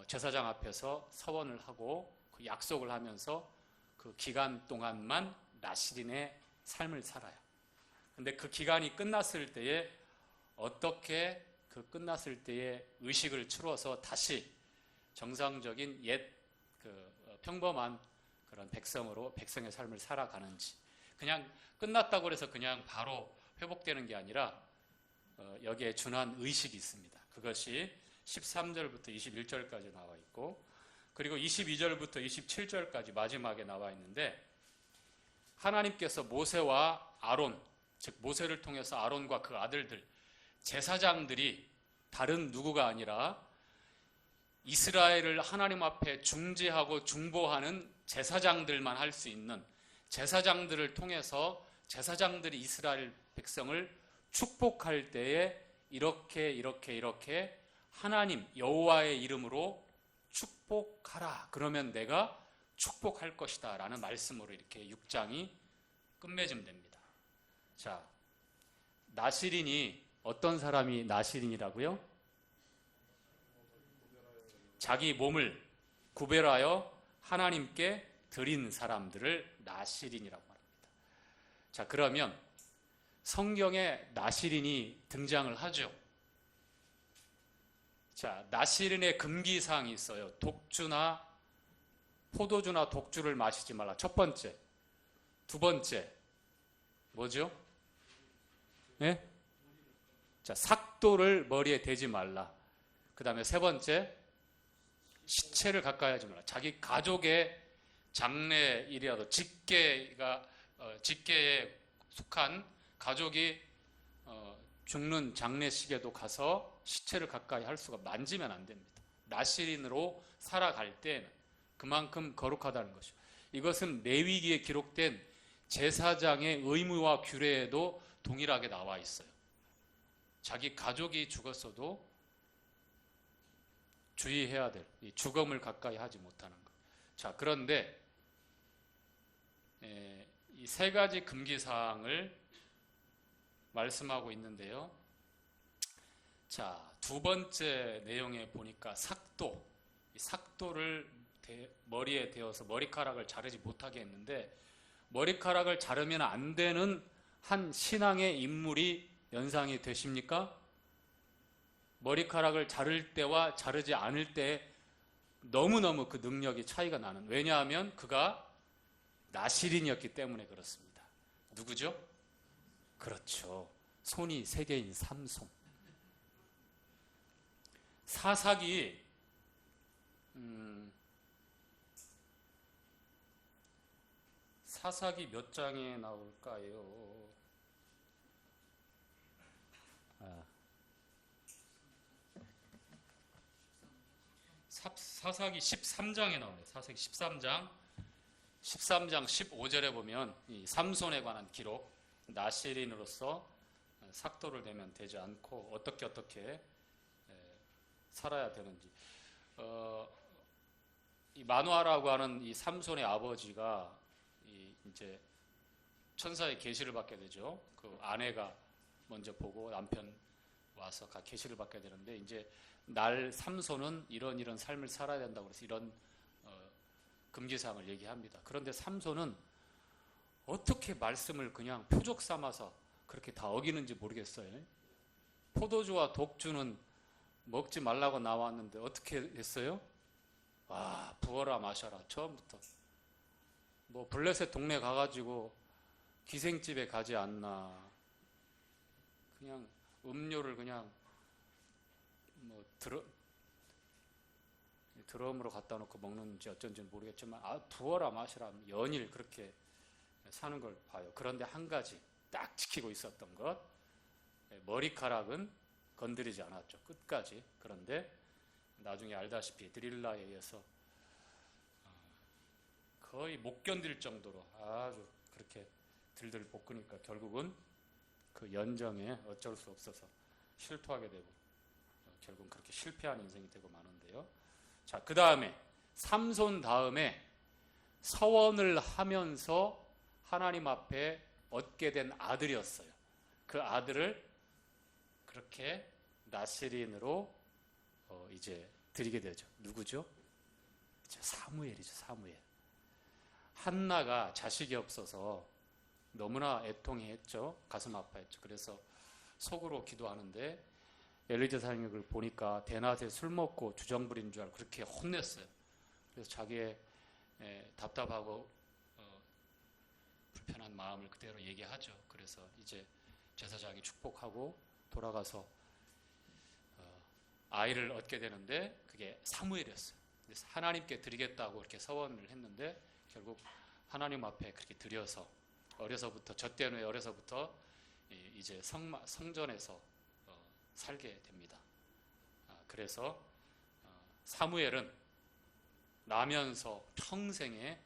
제사장 앞에서 서원을 하고 그 약속을 하면서 그 기간 동안만 나실인의 삶을 살아요. 근데 그 기간이 끝났을 때에 어떻게 그 끝났을 때의 의식을 치러서 다시 정상적인 평범한 그런 백성의 삶을 살아가는지, 그냥 끝났다고 해서 그냥 바로 회복되는 게 아니라 여기에 준한 의식이 있습니다. 그것이 13절부터 21절까지 나와 있고, 그리고 22절부터 27절까지 마지막에 나와 있는데, 하나님께서 모세와 아론, 즉 모세를 통해서 아론과 그 아들들, 제사장들이 다른 누구가 아니라 이스라엘을 하나님 앞에 중재하고 중보하는 제사장들만 할 수 있는, 제사장들을 통해서 제사장들이 이스라엘 백성을 축복할 때에 이렇게 하나님 여호와의 이름으로 축복하라, 그러면 내가 축복할 것이다 라는 말씀으로 이렇게 6장이 끝맺음됩니다. 자, 나실인이 어떤 사람이 나실인이라고요? 자기 몸을 구별하여 하나님께 드린 사람들을 나실인이라고 합니다. 자, 그러면 성경에 나실인이 등장을 하죠. 자, 나실인의 금기사항이 있어요. 포도주나 독주를 마시지 말라. 첫 번째. 두 번째. 뭐죠? 네? 자, 삭도를 머리에 대지 말라. 그 다음에 세 번째. 시체를 가까이 하지 말라. 자기 가족의 장례일이라도 직계에 속한 가족이 죽는 장례식에도 가서 시체를 가까이 할 수가, 만지면 안 됩니다. 나실인으로 살아갈 때는 그만큼 거룩하다는 것이죠. 이것은 레위기에 기록된 제사장의 의무와 규례에도 동일하게 나와 있어요. 자기 가족이 죽었어도 주의해야 될, 이 죽음을 가까이 하지 못하는 것. 자, 그런데 이 세 가지 금기사항을 말씀하고 있는데요. 자, 두 번째 내용에 보니까 삭도, 이 삭도를 머리에 대어서 머리카락을 자르지 못하게 했는데, 머리카락을 자르면 안 되는 한 신앙의 인물이 연상이 되십니까? 머리카락을 자를 때와 자르지 않을 때 너무너무 그 능력이 차이가 나는, 왜냐하면 그가 나실인이었기 때문에 그렇습니다. 누구죠? 그렇죠. 손이 세 개인 삼손. 사사기 몇 장에 나올까요? 사사기 13장에 나오네요. 사사기 13장 15절에 보면 이 삼손에 관한 기록, 나실인으로서 삭도를 내면 되지 않고 어떻게 살아야 되는지. 이 마누아라고 하는 이 삼손의 아버지가 이제 천사의 계시를 받게 되죠. 그 아내가 먼저 보고 남편 와서 계시를 받게 되는데, 이제 삼손은 이런 삶을 살아야 된다고 해서 이런 금기사항을 얘기합니다. 그런데 삼손은 어떻게 말씀을 그냥 표적 삼아서 그렇게 다 어기는지 모르겠어요. 포도주와 독주는 먹지 말라고 나왔는데 어떻게 했어요? 와, 부어라 마셔라. 처음부터 뭐 블레셋 동네 가가지고 기생집에 가지 않나, 그냥 음료를 그냥 뭐 드럼으로 갖다 놓고 먹는지 어쩐지 모르겠지만, 부어라 마시라, 연일 그렇게 사는 걸 봐요. 그런데 한 가지 딱 지키고 있었던 것, 머리카락은 건드리지 않았죠, 끝까지. 그런데 나중에 알다시피 드릴라에 의해서 거의 못 견딜 정도로 아주 그렇게 들들 볶으니까 결국은 그 연정에 어쩔 수 없어서 실토하게 되고 결국은 그렇게 실패한 인생이 되고 마는데요. 자, 그 다음에 삼손 다음에 서원을 하면서 하나님 앞에 얻게 된 아들이었어요. 그 아들을 그렇게 나실인으로 이제 드리게 되죠. 누구죠? 사무엘이죠. 사무엘. 한나가 자식이 없어서 너무나 애통해했죠. 가슴 아파했죠. 그래서 속으로 기도하는데, 엘리자 사역을 보니까 대낮에 술 먹고 주정 부린 줄 알고 그렇게 혼냈어요. 그래서 자기의 답답하고 불편한 마음을 그대로 얘기하죠. 그래서 이제 제사장이 축복하고 돌아가서 아이를 얻게 되는데 그게 사무엘이었어요. 그래서 하나님께 드리겠다고 이렇게 서원을 했는데 결국 하나님 앞에 그렇게 드려서 어려서부터 젖된 후에 어려서부터 이제 성전에서 살게 됩니다. 그래서 사무엘은 나면서 평생에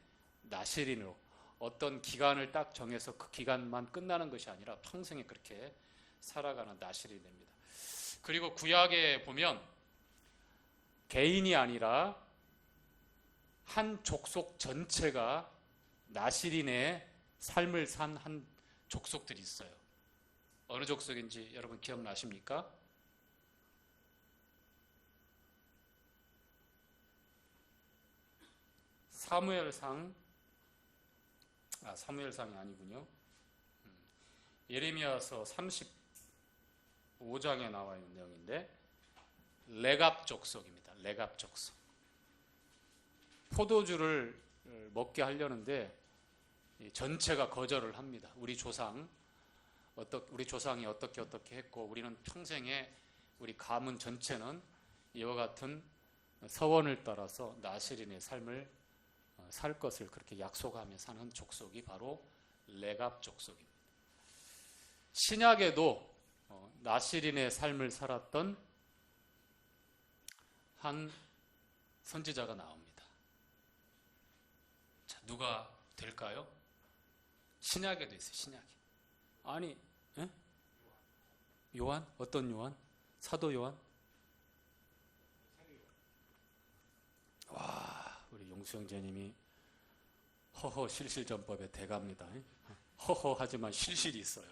나실인으로 어떤 기간을 딱 정해서 그 기간만 끝나는 것이 아니라 평생에 그렇게 살아가는 나실이 됩니다. 그리고 구약에 보면 개인이 아니라 한 족속 전체가 나실인의 삶을 산 한 족속들이 있어요. 어느 족속인지 여러분 기억나십니까? 사무엘상이 아니군요. 예레미야서 35장에 나와 있는 내용인데 레갑 족속입니다. 레갑 족속. 포도주를 먹게 하려는데 전체가 거절을 합니다. 우리 조상이 어떻게 했고 우리는 평생에 우리 가문 전체는 이와 같은 서원을 따라서 나실인의 삶을 살 것을 그렇게 약속하며 사는 족속이 바로 레갑 족속입니다. 신약에도 나실인의 삶을 살았던 한 선지자가 나옵니다. 자, 누가 될까요? 신약에도 있어요. 신약에. 아니, 에? 요한? 어떤 요한? 사도 요한? 와, 우리 용수형제님이 허허 실실전법의 대가입니다. 허허 하지만 실실이 있어요.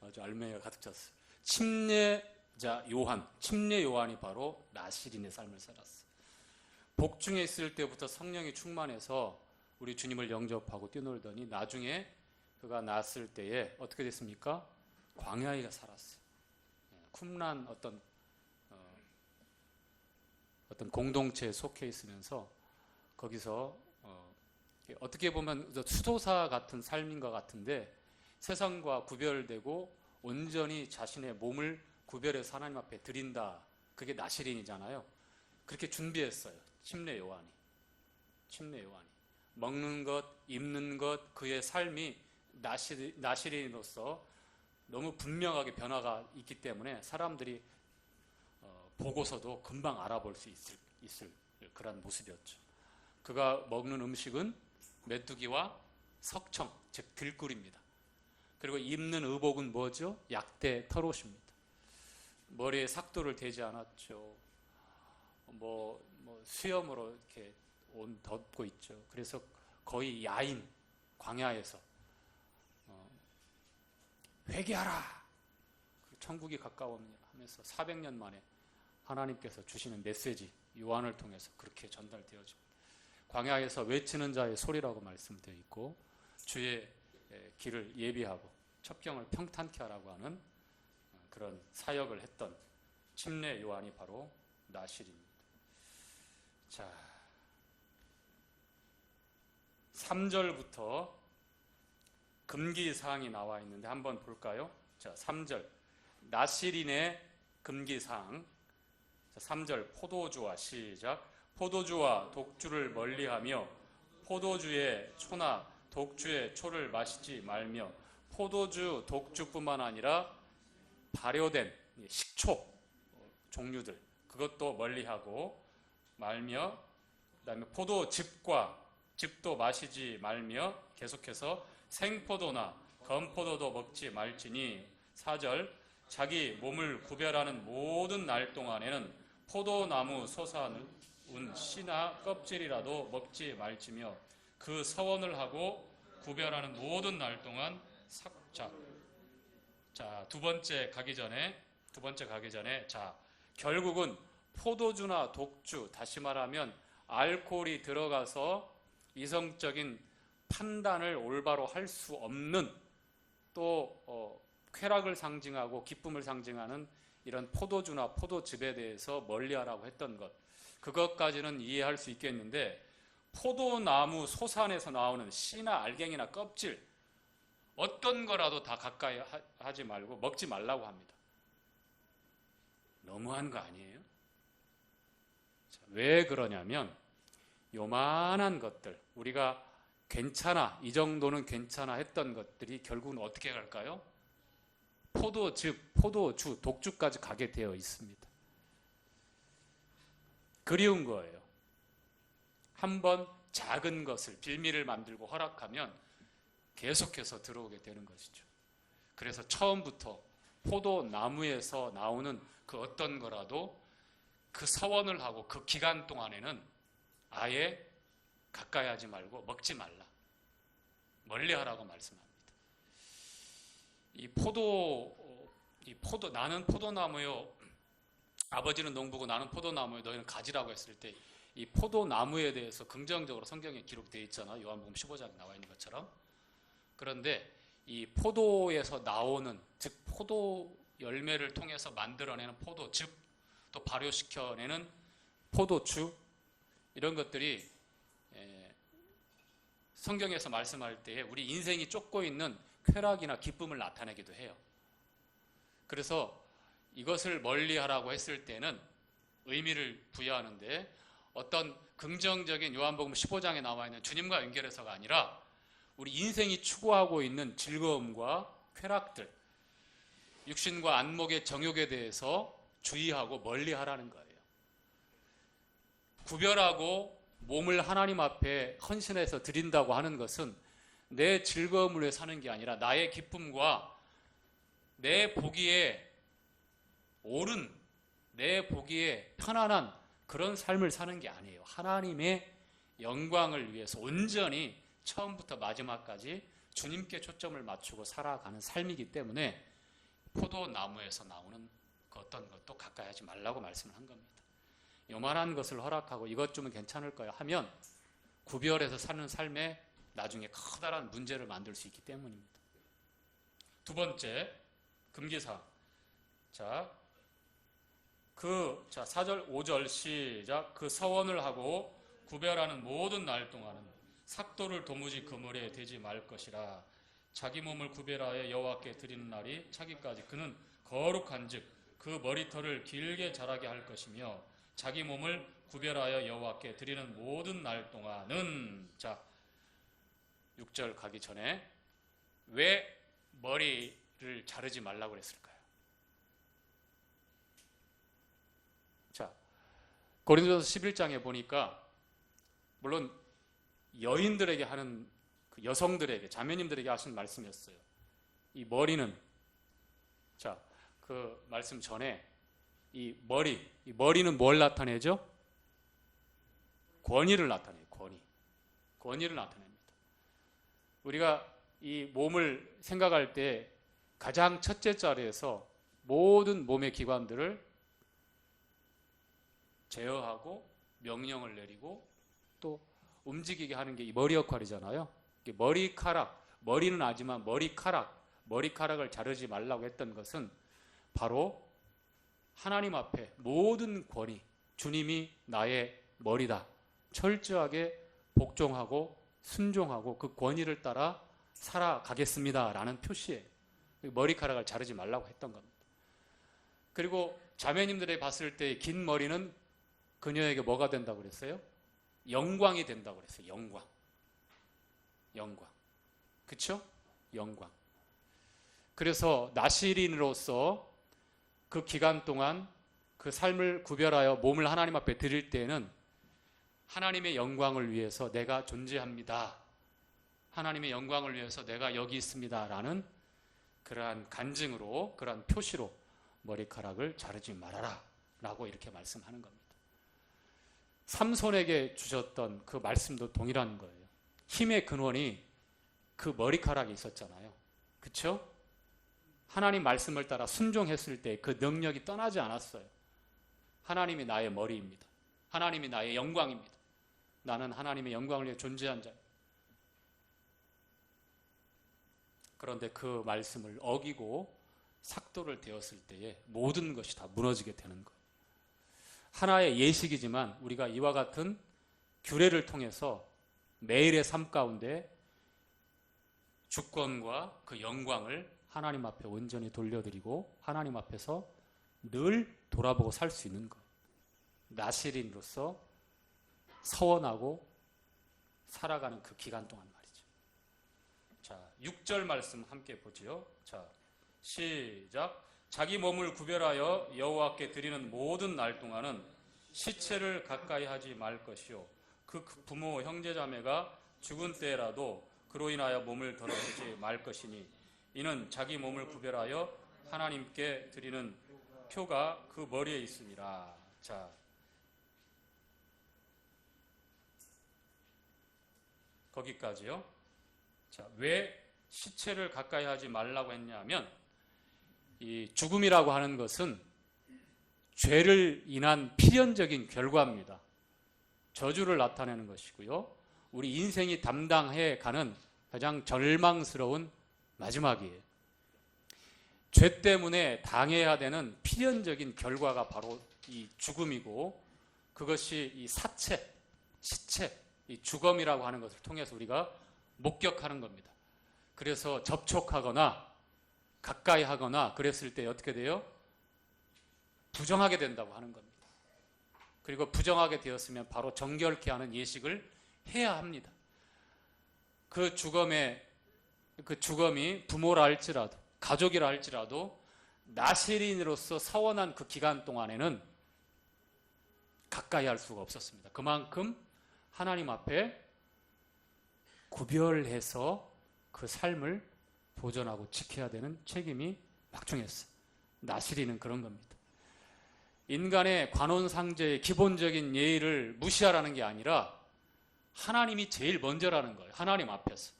아주 알맹이가 가득 찼어요. 침례자 요한, 침례 요한이 바로 나실인의 삶을 살았어요. 복중에 있을 때부터 성령이 충만해서 우리 주님을 영접하고 뛰놀더니 나중에 그가 낳았을 때에 어떻게 됐습니까? 광야에 살았어요. 쿰란 어떤 공동체에 속해 있으면서 거기서 어떻게 보면 수도사 같은 삶인 것 같은데 세상과 구별되고 온전히 자신의 몸을 구별해서 하나님 앞에 드린다. 그게 나실인이잖아요. 그렇게 준비했어요. 침례 요한이. 먹는 것, 입는 것, 그의 삶이 나실인으로서 너무 분명하게 변화가 있기 때문에 사람들이 보고서도 금방 알아볼 수 있을 그런 모습이었죠. 그가 먹는 음식은 메뚜기와 석청, 즉 들꿀입니다. 그리고 입는 의복은 뭐죠? 약대 털옷입니다. 머리에 삭도를 대지 않았죠. 수염으로 이렇게 옷 덮고 있죠. 그래서 거의 야인, 광야에서 회개하라! 천국이 가까워하면서 400년 만에 하나님께서 주시는 메시지 요한을 통해서 그렇게 전달되어집니다. 광야에서 외치는 자의 소리라고 말씀되어 있고 주의 길을 예비하고 첩경을 평탄케 하라고 하는 그런 사역을 했던 침례 요한이 바로 나실입니다. 자, 3절부터 금기사항이 나와 있는데 한번 볼까요? 자, 3절 나실인의 금기사항. 자, 3절 포도주와 시작. 포도주와 독주를 멀리하며 포도주의 초나 독주의 초를 마시지 말며 포도주, 독주뿐만 아니라 발효된 식초 종류들 그것도 멀리하고 말며 그다음에 포도즙도 마시지 말며 계속해서 생포도나 건포도도 먹지 말지니 4절 자기 몸을 구별하는 모든 날 동안에는 포도나무 솟아온 씨나 껍질이라도 먹지 말지며 그 서원을 하고 구별하는 모든 날 동안 자, 두 번째 가기 전에 자, 결국은 포도주나 독주, 다시 말하면 알코올이 들어가서 이성적인 판단을 올바로 할 수 없는 또 쾌락을 상징하고 기쁨을 상징하는 이런 포도주나 포도즙에 대해서 멀리하라고 했던 것, 그것까지는 이해할 수 있겠는데 포도나무 소산에서 나오는 씨나 알갱이나 껍질 어떤 거라도 다 가까이 하지 말고 먹지 말라고 합니다. 너무한 거 아니에요? 자, 왜 그러냐면 요만한 것들, 우리가 괜찮아, 이 정도는 괜찮아 했던 것들이 결국은 어떻게 갈까요? 포도즙, 포도주, 독주까지 가게 되어 있습니다. 그리운 거예요. 한번 작은 것을, 빌미를 만들고 허락하면 계속해서 들어오게 되는 것이죠. 그래서 처음부터 포도나무에서 나오는 그 어떤 거라도 그 서원을 하고 그 기간 동안에는 아예 가까이 하지 말고 먹지 말라. 멀리 하라고 말씀합니다. 나는 포도나무요. 아버지는 농부고 나는 포도나무요. 너희는 가지라고 했을 때 이 포도나무에 대해서 긍정적으로 성경에 기록되어 있잖아요. 요한복음 15장에 나와 있는 것처럼. 그런데 이 포도에서 나오는, 즉 포도 열매를 통해서 만들어내는 포도즙, 또 발효시켜내는 포도주, 이런 것들이 성경에서 말씀할 때에 우리 인생이 쫓고 있는 쾌락이나 기쁨을 나타내기도 해요. 그래서 이것을 멀리하라고 했을 때는 의미를 부여하는데 어떤 긍정적인 요한복음 15장에 나와 있는 주님과 연결해서가 아니라 우리 인생이 추구하고 있는 즐거움과 쾌락들, 육신과 안목의 정욕에 대해서 주의하고 멀리하라는 거예요. 구별하고 몸을 하나님 앞에 헌신해서 드린다고 하는 것은 내 즐거움을 위해 사는 게 아니라 나의 기쁨과 내 보기에 옳은, 내 보기에 편안한 그런 삶을 사는 게 아니에요. 하나님의 영광을 위해서 온전히 처음부터 마지막까지 주님께 초점을 맞추고 살아가는 삶이기 때문에 포도나무에서 나오는 그 어떤 것도 가까이 하지 말라고 말씀을 한 겁니다. 요만한 것을 허락하고 이것 좀 괜찮을 거야 하면 구별해서 사는 삶에 나중에 커다란 문제를 만들 수 있기 때문입니다. 두 번째, 금기사항. 자, 4절, 5절 시작. 그 서원을 하고 구별하는 모든 날 동안은 삭도를 도무지 그물에 대지 말 것이라. 자기 몸을 구별하여 여호와께 드리는 날이 차기까지 그는 거룩한즉 그 머리털을 길게 자라게 할 것이며 자기 몸을 구별하여 여호와께 드리는 모든 날 동안은, 자, 6절 가기 전에 왜 머리를 자르지 말라고 그랬을까요? 자, 고린도서 11장에 보니까 물론 여인들에게 하는, 그 여성들에게, 자매님들에게 하신 말씀이었어요. 이 머리는, 자, 그 말씀 전에 이 머리는 뭘 나타내죠? 권위를 나타내요. 권위를 나타냅니다. 우리가 이 몸을 생각할 때 가장 첫째 자리에서 모든 몸의 기관들을 제어하고 명령을 내리고 또 움직이게 하는 게 이 머리 역할이잖아요. 머리는 하지만 머리카락을 자르지 말라고 했던 것은 바로 하나님 앞에 모든 권위, 주님이 나의 머리다, 철저하게 복종하고 순종하고 그 권위를 따라 살아가겠습니다 라는 표시예요. 머리카락을 자르지 말라고 했던 겁니다. 그리고 자매님들이 봤을 때 긴 머리는 그녀에게 뭐가 된다고 그랬어요? 영광이 된다고 그랬어요. 영광. 그쵸? 영광. 그래서 나시린으로서 그 기간 동안 그 삶을 구별하여 몸을 하나님 앞에 드릴 때에는 하나님의 영광을 위해서 내가 존재합니다. 하나님의 영광을 위해서 내가 여기 있습니다. 라는 그러한 간증으로, 그러한 표시로 머리카락을 자르지 말아라 라고 이렇게 말씀하는 겁니다. 삼손에게 주셨던 그 말씀도 동일한 거예요. 힘의 근원이 그 머리카락에 있었잖아요. 그쵸? 하나님 말씀을 따라 순종했을 때 그 능력이 떠나지 않았어요. 하나님이 나의 머리입니다. 하나님이 나의 영광입니다. 나는 하나님의 영광을 위해 존재한 자입니다. 그런데 그 말씀을 어기고 삭도를 되었을 때에 모든 것이 다 무너지게 되는 것. 하나의 예식이지만 우리가 이와 같은 규례를 통해서 매일의 삶 가운데 주권과 그 영광을 하나님 앞에 온전히 돌려드리고 하나님 앞에서 늘 돌아보고 살 수 있는 것. 나실인으로서 서원하고 살아가는 그 기간 동안 말이죠. 자, 6절 말씀 함께 보지요. 자, 시작. 자기 몸을 구별하여 여호와께 드리는 모든 날 동안은 시체를 가까이 하지 말 것이요 그 부모 형제 자매가 죽은 때라도 그로 인하여 몸을 더럽히지 말 것이니 이는 자기 몸을 구별하여 하나님께 드리는 표가 그 머리에 있습니다. 자, 거기까지요. 자, 왜 시체를 가까이 하지 말라고 했냐면 이 죽음이라고 하는 것은 죄를 인한 필연적인 결과입니다. 저주를 나타내는 것이고요. 우리 인생이 담당해 가는 가장 절망스러운 마지막이에요. 죄 때문에 당해야 되는 필연적인 결과가 바로 이 죽음이고 그것이 이 사체, 시체, 이 주검이라고 하는 것을 통해서 우리가 목격하는 겁니다. 그래서 접촉하거나 가까이 하거나 그랬을 때 어떻게 돼요? 부정하게 된다고 하는 겁니다. 그리고 부정하게 되었으면 바로 정결케 하는 예식을 해야 합니다. 그 주검이 부모라 할지라도 가족이라 할지라도 나실인으로서 서원한 그 기간 동안에는 가까이 할 수가 없었습니다. 그만큼 하나님 앞에 구별해서 그 삶을 보존하고 지켜야 되는 책임이 막중했어요. 나실인은 그런 겁니다. 인간의 관혼상제의 기본적인 예의를 무시하라는 게 아니라 하나님이 제일 먼저라는 거예요. 하나님 앞에서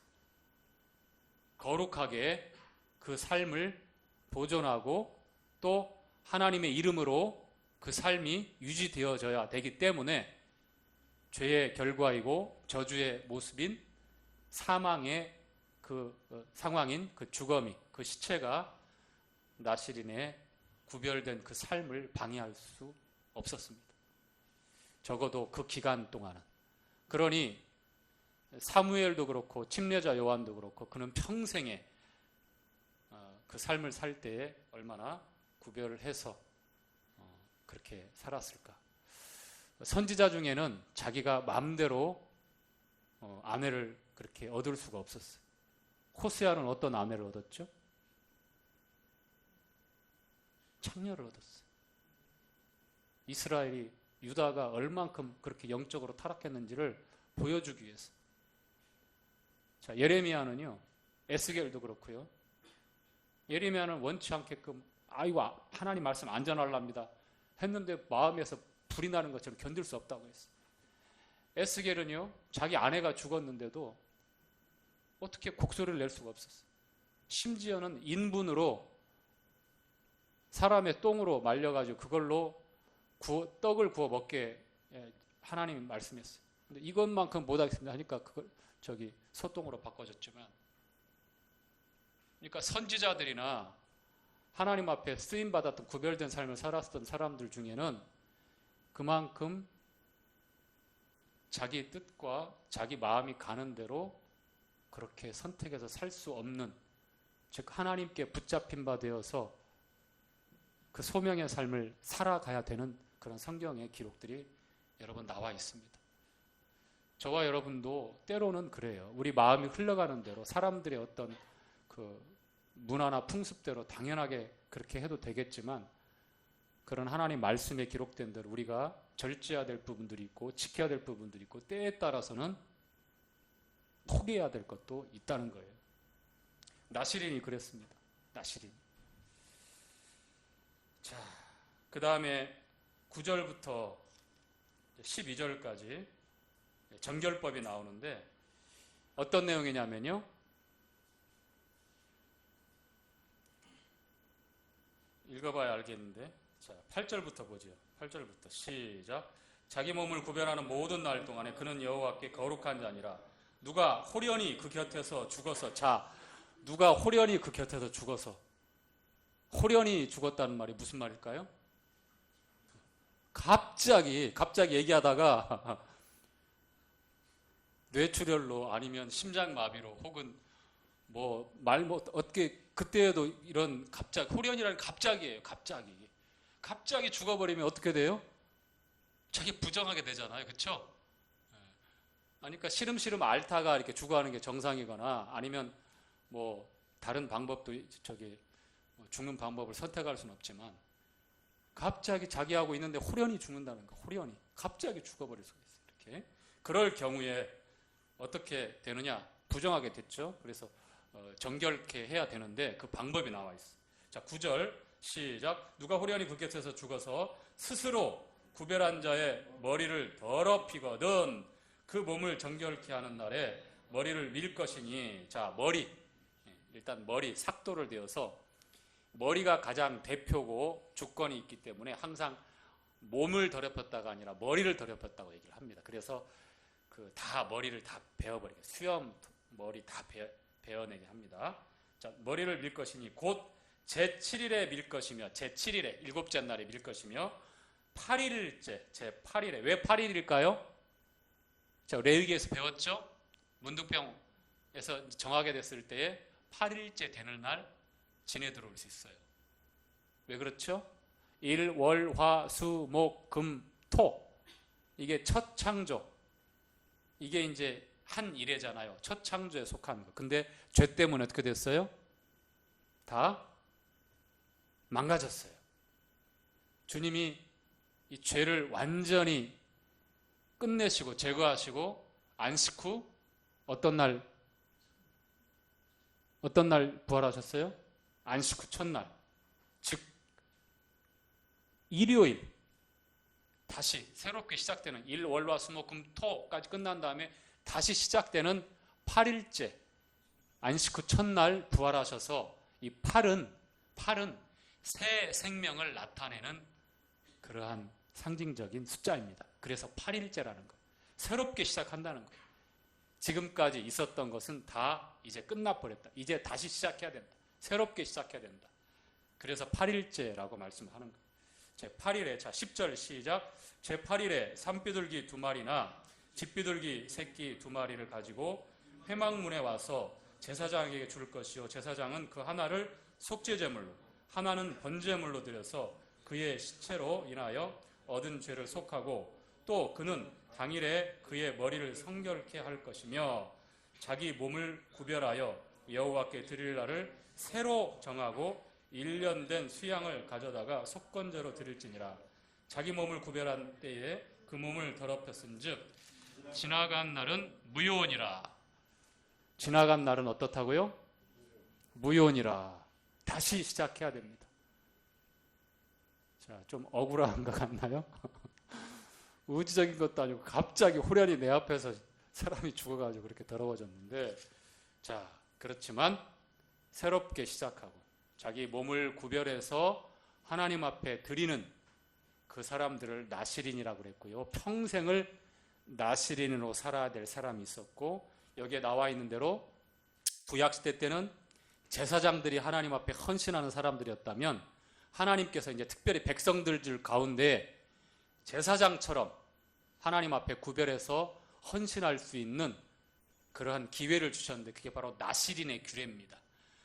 거룩하게 그 삶을 보존하고 또 하나님의 이름으로 그 삶이 유지되어져야 되기 때문에 죄의 결과이고 저주의 모습인 사망의 그 상황인 그 주거미, 그 시체가 나실인의 구별된 그 삶을 방해할 수 없었습니다. 적어도 그 기간 동안은. 그러니 사무엘도 그렇고 침례자 요한도 그렇고 그는 평생에 그 삶을 살 때에 얼마나 구별을 해서 그렇게 살았을까. 선지자 중에는 자기가 마음대로 아내를 그렇게 얻을 수가 없었어요. 호세아는 어떤 아내를 얻었죠? 창녀를 얻었어요. 이스라엘이 유다가 얼만큼 그렇게 영적으로 타락했는지를 보여주기 위해서. 자, 예레미야는요, 에스겔도 그렇고요. 예레미야는 원치 않게끔 아이고 하나님 말씀 안 전하랍니다 했는데 마음에서 불이 나는 것처럼 견딜 수 없다고 했어요. 에스겔은요, 자기 아내가 죽었는데도 어떻게 곡소리를 낼 수가 없었어요. 심지어는 인분으로 사람의 똥으로 말려가지고 그걸로 떡을 구워 먹게 하나님이 말씀했어요. 근데 이것만큼 못하겠습니다 하니까 그걸 소똥으로 바꿔줬지만, 그러니까 선지자들이나 하나님 앞에 쓰임 받았던 구별된 삶을 살았던 사람들 중에는 그만큼 자기 뜻과 자기 마음이 가는 대로 그렇게 선택해서 살 수 없는, 즉 하나님께 붙잡힌 바 되어서 그 소명의 삶을 살아가야 되는 그런 성경의 기록들이 여러 번 나와 있습니다. 저와 여러분도 때로는 그래요. 우리 마음이 흘러가는 대로 사람들의 어떤 그 문화나 풍습대로 당연하게 그렇게 해도 되겠지만, 그런 하나님 말씀에 기록된 대로 우리가 절제해야 될 부분들이 있고 지켜야 될 부분들이 있고 때에 따라서는 포기해야 될 것도 있다는 거예요. 나실인이 그랬습니다. 나실인. 자, 그 다음에 9절부터 12절까지 정결법이 나오는데 어떤 내용이냐면요, 읽어봐야 알겠는데, 자, 8절부터 보죠. 8절부터 시작. 자기 몸을 구별하는 모든 날 동안에 그는 여호와께 거룩한 자니라. 누가 홀연히 그 곁에서 죽어서, 자, 누가 홀연히 그 곁에서 죽어서, 호련히 죽었다는 말이 무슨 말일까요? 갑자기 얘기하다가 뇌출혈로 아니면 심장마비로 혹은 어떻게 그때에도 이런 호련이라는 갑자기예요. 갑자기 죽어버리면 어떻게 돼요? 자기 부정하게 되잖아요. 그렇죠? 그러니까 시름시름 앓다가 이렇게 죽어가는 게 정상이거나 아니면 뭐 다른 방법도 죽는 방법을 선택할 수는 없지만 갑자기 자기하고 있는데 호련히 죽는다는 거. 호련히 갑자기 죽어버릴 수가 있어요. 이렇게 그럴 경우에 어떻게 되느냐? 부정하게 됐죠. 그래서 정결케 해야 되는데 그 방법이 나와 있어요. 자, 9절 시작. 누가 호련히 불볕에서 죽어서 스스로 구별한 자의 머리를 더럽히거든 그 몸을 정결케 하는 날에 머리를 밀 것이니. 자, 일단 머리 삭도를 되어서 머리가 가장 대표고 주권이 있기 때문에 항상 몸을 더럽혔다가 아니라 머리를 더럽혔다고 얘기를 합니다. 그래서 다 머리를 다 베어버리게 수염 머리 다 베어내게 합니다. 자, 머리를 밀 것이니 곧 제7일에 밀 것이며 제7일에 일곱째 날에 밀 것이며 8일째 제8일에 왜 8일일까요? 자, 레위기에서 배웠죠? 문둥병에서 정하게 됐을 때에 8일째 되는 날 진에 들어올 수 있어요. 왜 그렇죠? 일, 월, 화, 수, 목, 금, 토. 이게 첫 창조. 이게 이제 한 일회잖아요. 첫 창조에 속한 거. 근데 죄 때문에 어떻게 됐어요? 다 망가졌어요. 주님이 이 죄를 완전히 끝내시고 제거하시고 안식 후 어떤 날 부활하셨어요? 안식 후 첫날, 즉 일요일 다시 새롭게 시작되는 일, 월, 화, 수, 목, 금, 토까지 끝난 다음에 다시 시작되는 8일째 안식 후 첫날 부활하셔서 이 8은 새 생명을 나타내는 그러한 상징적인 숫자입니다. 그래서 8일째라는 거. 새롭게 시작한다는 거예요. 지금까지 있었던 것은 다 이제 끝나버렸다. 이제 다시 시작해야 된다. 새롭게 시작해야 된다. 그래서 8일째라고 말씀하는 거예요. 제8일에 자 10절 시작. 제8일에 산비둘기 2마리나 집비둘기 새끼 2마리를 가지고 회막문에 와서 제사장에게 줄 것이요 제사장은 그 하나를 속죄제물로 하나는 번제물로 드려서 그의 시체로 인하여 얻은 죄를 속하고 또 그는 당일에 그의 머리를 성결케 할 것이며 자기 몸을 구별하여 여호와께 드릴 날을 새로 정하고 1년 된 수양을 가져다가 속건제로 드릴지니라. 자기 몸을 구별한 때에 그 몸을 더럽혔은즉 지나간 날은 무효니라. 지나간 날은 어떻다고요? 무효니라. 다시 시작해야 됩니다. 자, 좀 억울한 것 같나요? 의지적인 것도 아니고 갑자기 호련히 내 앞에서 사람이 죽어가지고 그렇게 더러워졌는데, 자, 그렇지만 새롭게 시작하고 자기 몸을 구별해서 하나님 앞에 드리는 그 사람들을 나시린이라고 그랬고요. 평생을 나시린으로 살아야 될 사람이 있었고, 여기에 나와 있는 대로 구약시대 때는 제사장들이 하나님 앞에 헌신하는 사람들이었다면 하나님께서 이제 특별히 백성들 가운데 제사장처럼 하나님 앞에 구별해서 헌신할 수 있는 그러한 기회를 주셨는데 그게 바로 나시린의 규례입니다.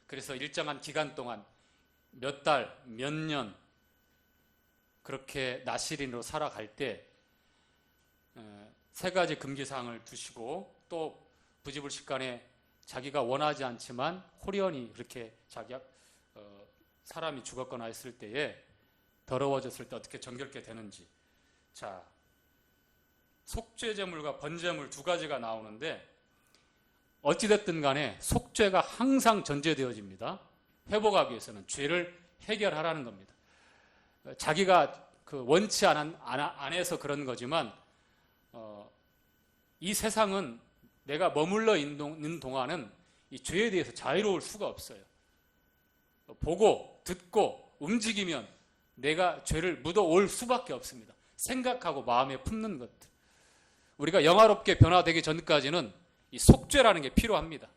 그래서 일정한 기간 동안 몇 달, 몇 년 그렇게 나시린으로 살아갈 때 세 가지 금기사항을 두시고 또 부지불식간에 자기가 원하지 않지만 호련히 그렇게 사람이 죽었거나 했을 때에 더러워졌을 때 어떻게 정결케 되는지. 자, 속죄제물과 번제물 두 가지가 나오는데 어찌됐든 간에 속죄가 항상 전제되어집니다. 회복하기 위해서는 죄를 해결하라는 겁니다. 자기가 원치 안해서 그런 거지만 이 세상은 내가 머물러 있는 동안은 이 죄에 대해서 자유로울 수가 없어요. 보고 듣고 움직이면 내가 죄를 묻어올 수밖에 없습니다. 생각하고 마음에 품는 것들. 우리가 영화롭게 변화되기 전까지는 이 속죄라는 게 필요합니다.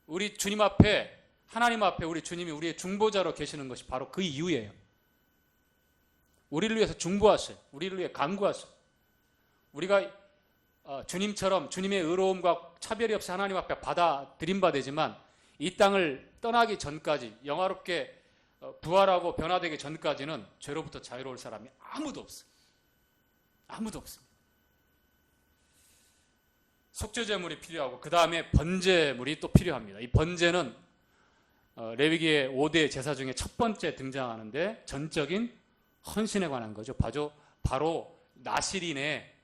우리 주님 앞에 하나님 앞에 우리 주님이 우리의 중보자로 계시는 것이 바로 그 이유예요. 우리를 위해서 중보하셔요. 우리를 위해 간구하셔요. 우리가 주님처럼 주님의 의로움과 차별이 없이 하나님 앞에 받아들임 바 되지만 이 땅을 떠나기 전까지, 영화롭게 부활하고 변화되기 전까지는 죄로부터 자유로울 사람이 아무도 없어요. 아무도 없습니다. 속죄제물이 필요하고 그 다음에 번제물이 또 필요합니다. 이 번제는 레위기의 5대 제사 중에 첫 번째 등장하는데 전적인 헌신에 관한 거죠. 바로 나실인의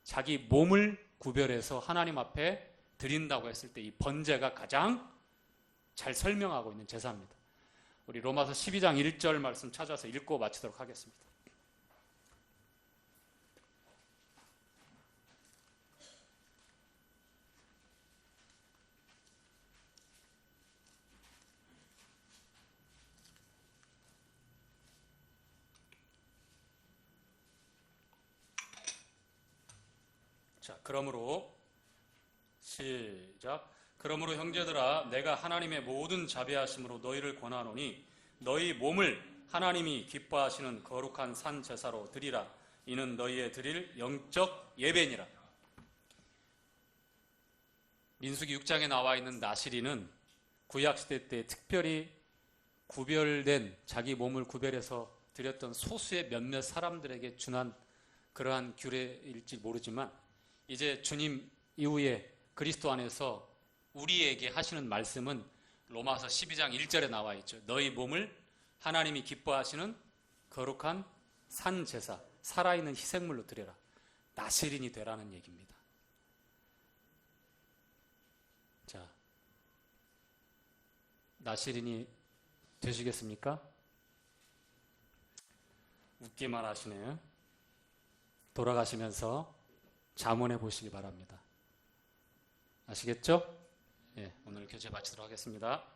자기 몸을 구별해서 하나님 앞에 드린다고 했을 때 이 번제가 가장 잘 설명하고 있는 제사입니다. 우리 로마서 12장 1절 말씀 찾아서 읽고 마치도록 하겠습니다. 자, 그러므로 시작. 그러므로 형제들아, 내가 하나님의 모든 자비하심으로 너희를 권하노니 너희 몸을 하나님이 기뻐하시는 거룩한 산 제사로 드리라. 이는 너희의 드릴 영적 예배니라. 민수기 6장에 나와 있는 나실인은 구약시대 때 특별히 구별된 자기 몸을 구별해서 드렸던 소수의 몇몇 사람들에게 준한 그러한 규례일지 모르지만 이제 주님 이후에 그리스도 안에서 우리에게 하시는 말씀은 로마서 12장 1절에 나와 있죠. 너희 몸을 하나님이 기뻐하시는 거룩한 산 제사, 살아있는 희생물로 드려라. 나실인이 되라는 얘기입니다. 자, 나실인이 되시겠습니까? 웃기만 하시네요. 돌아가시면서 잠언해 보시기 바랍니다. 아시겠죠? 예, 오늘 교재 마치도록 하겠습니다.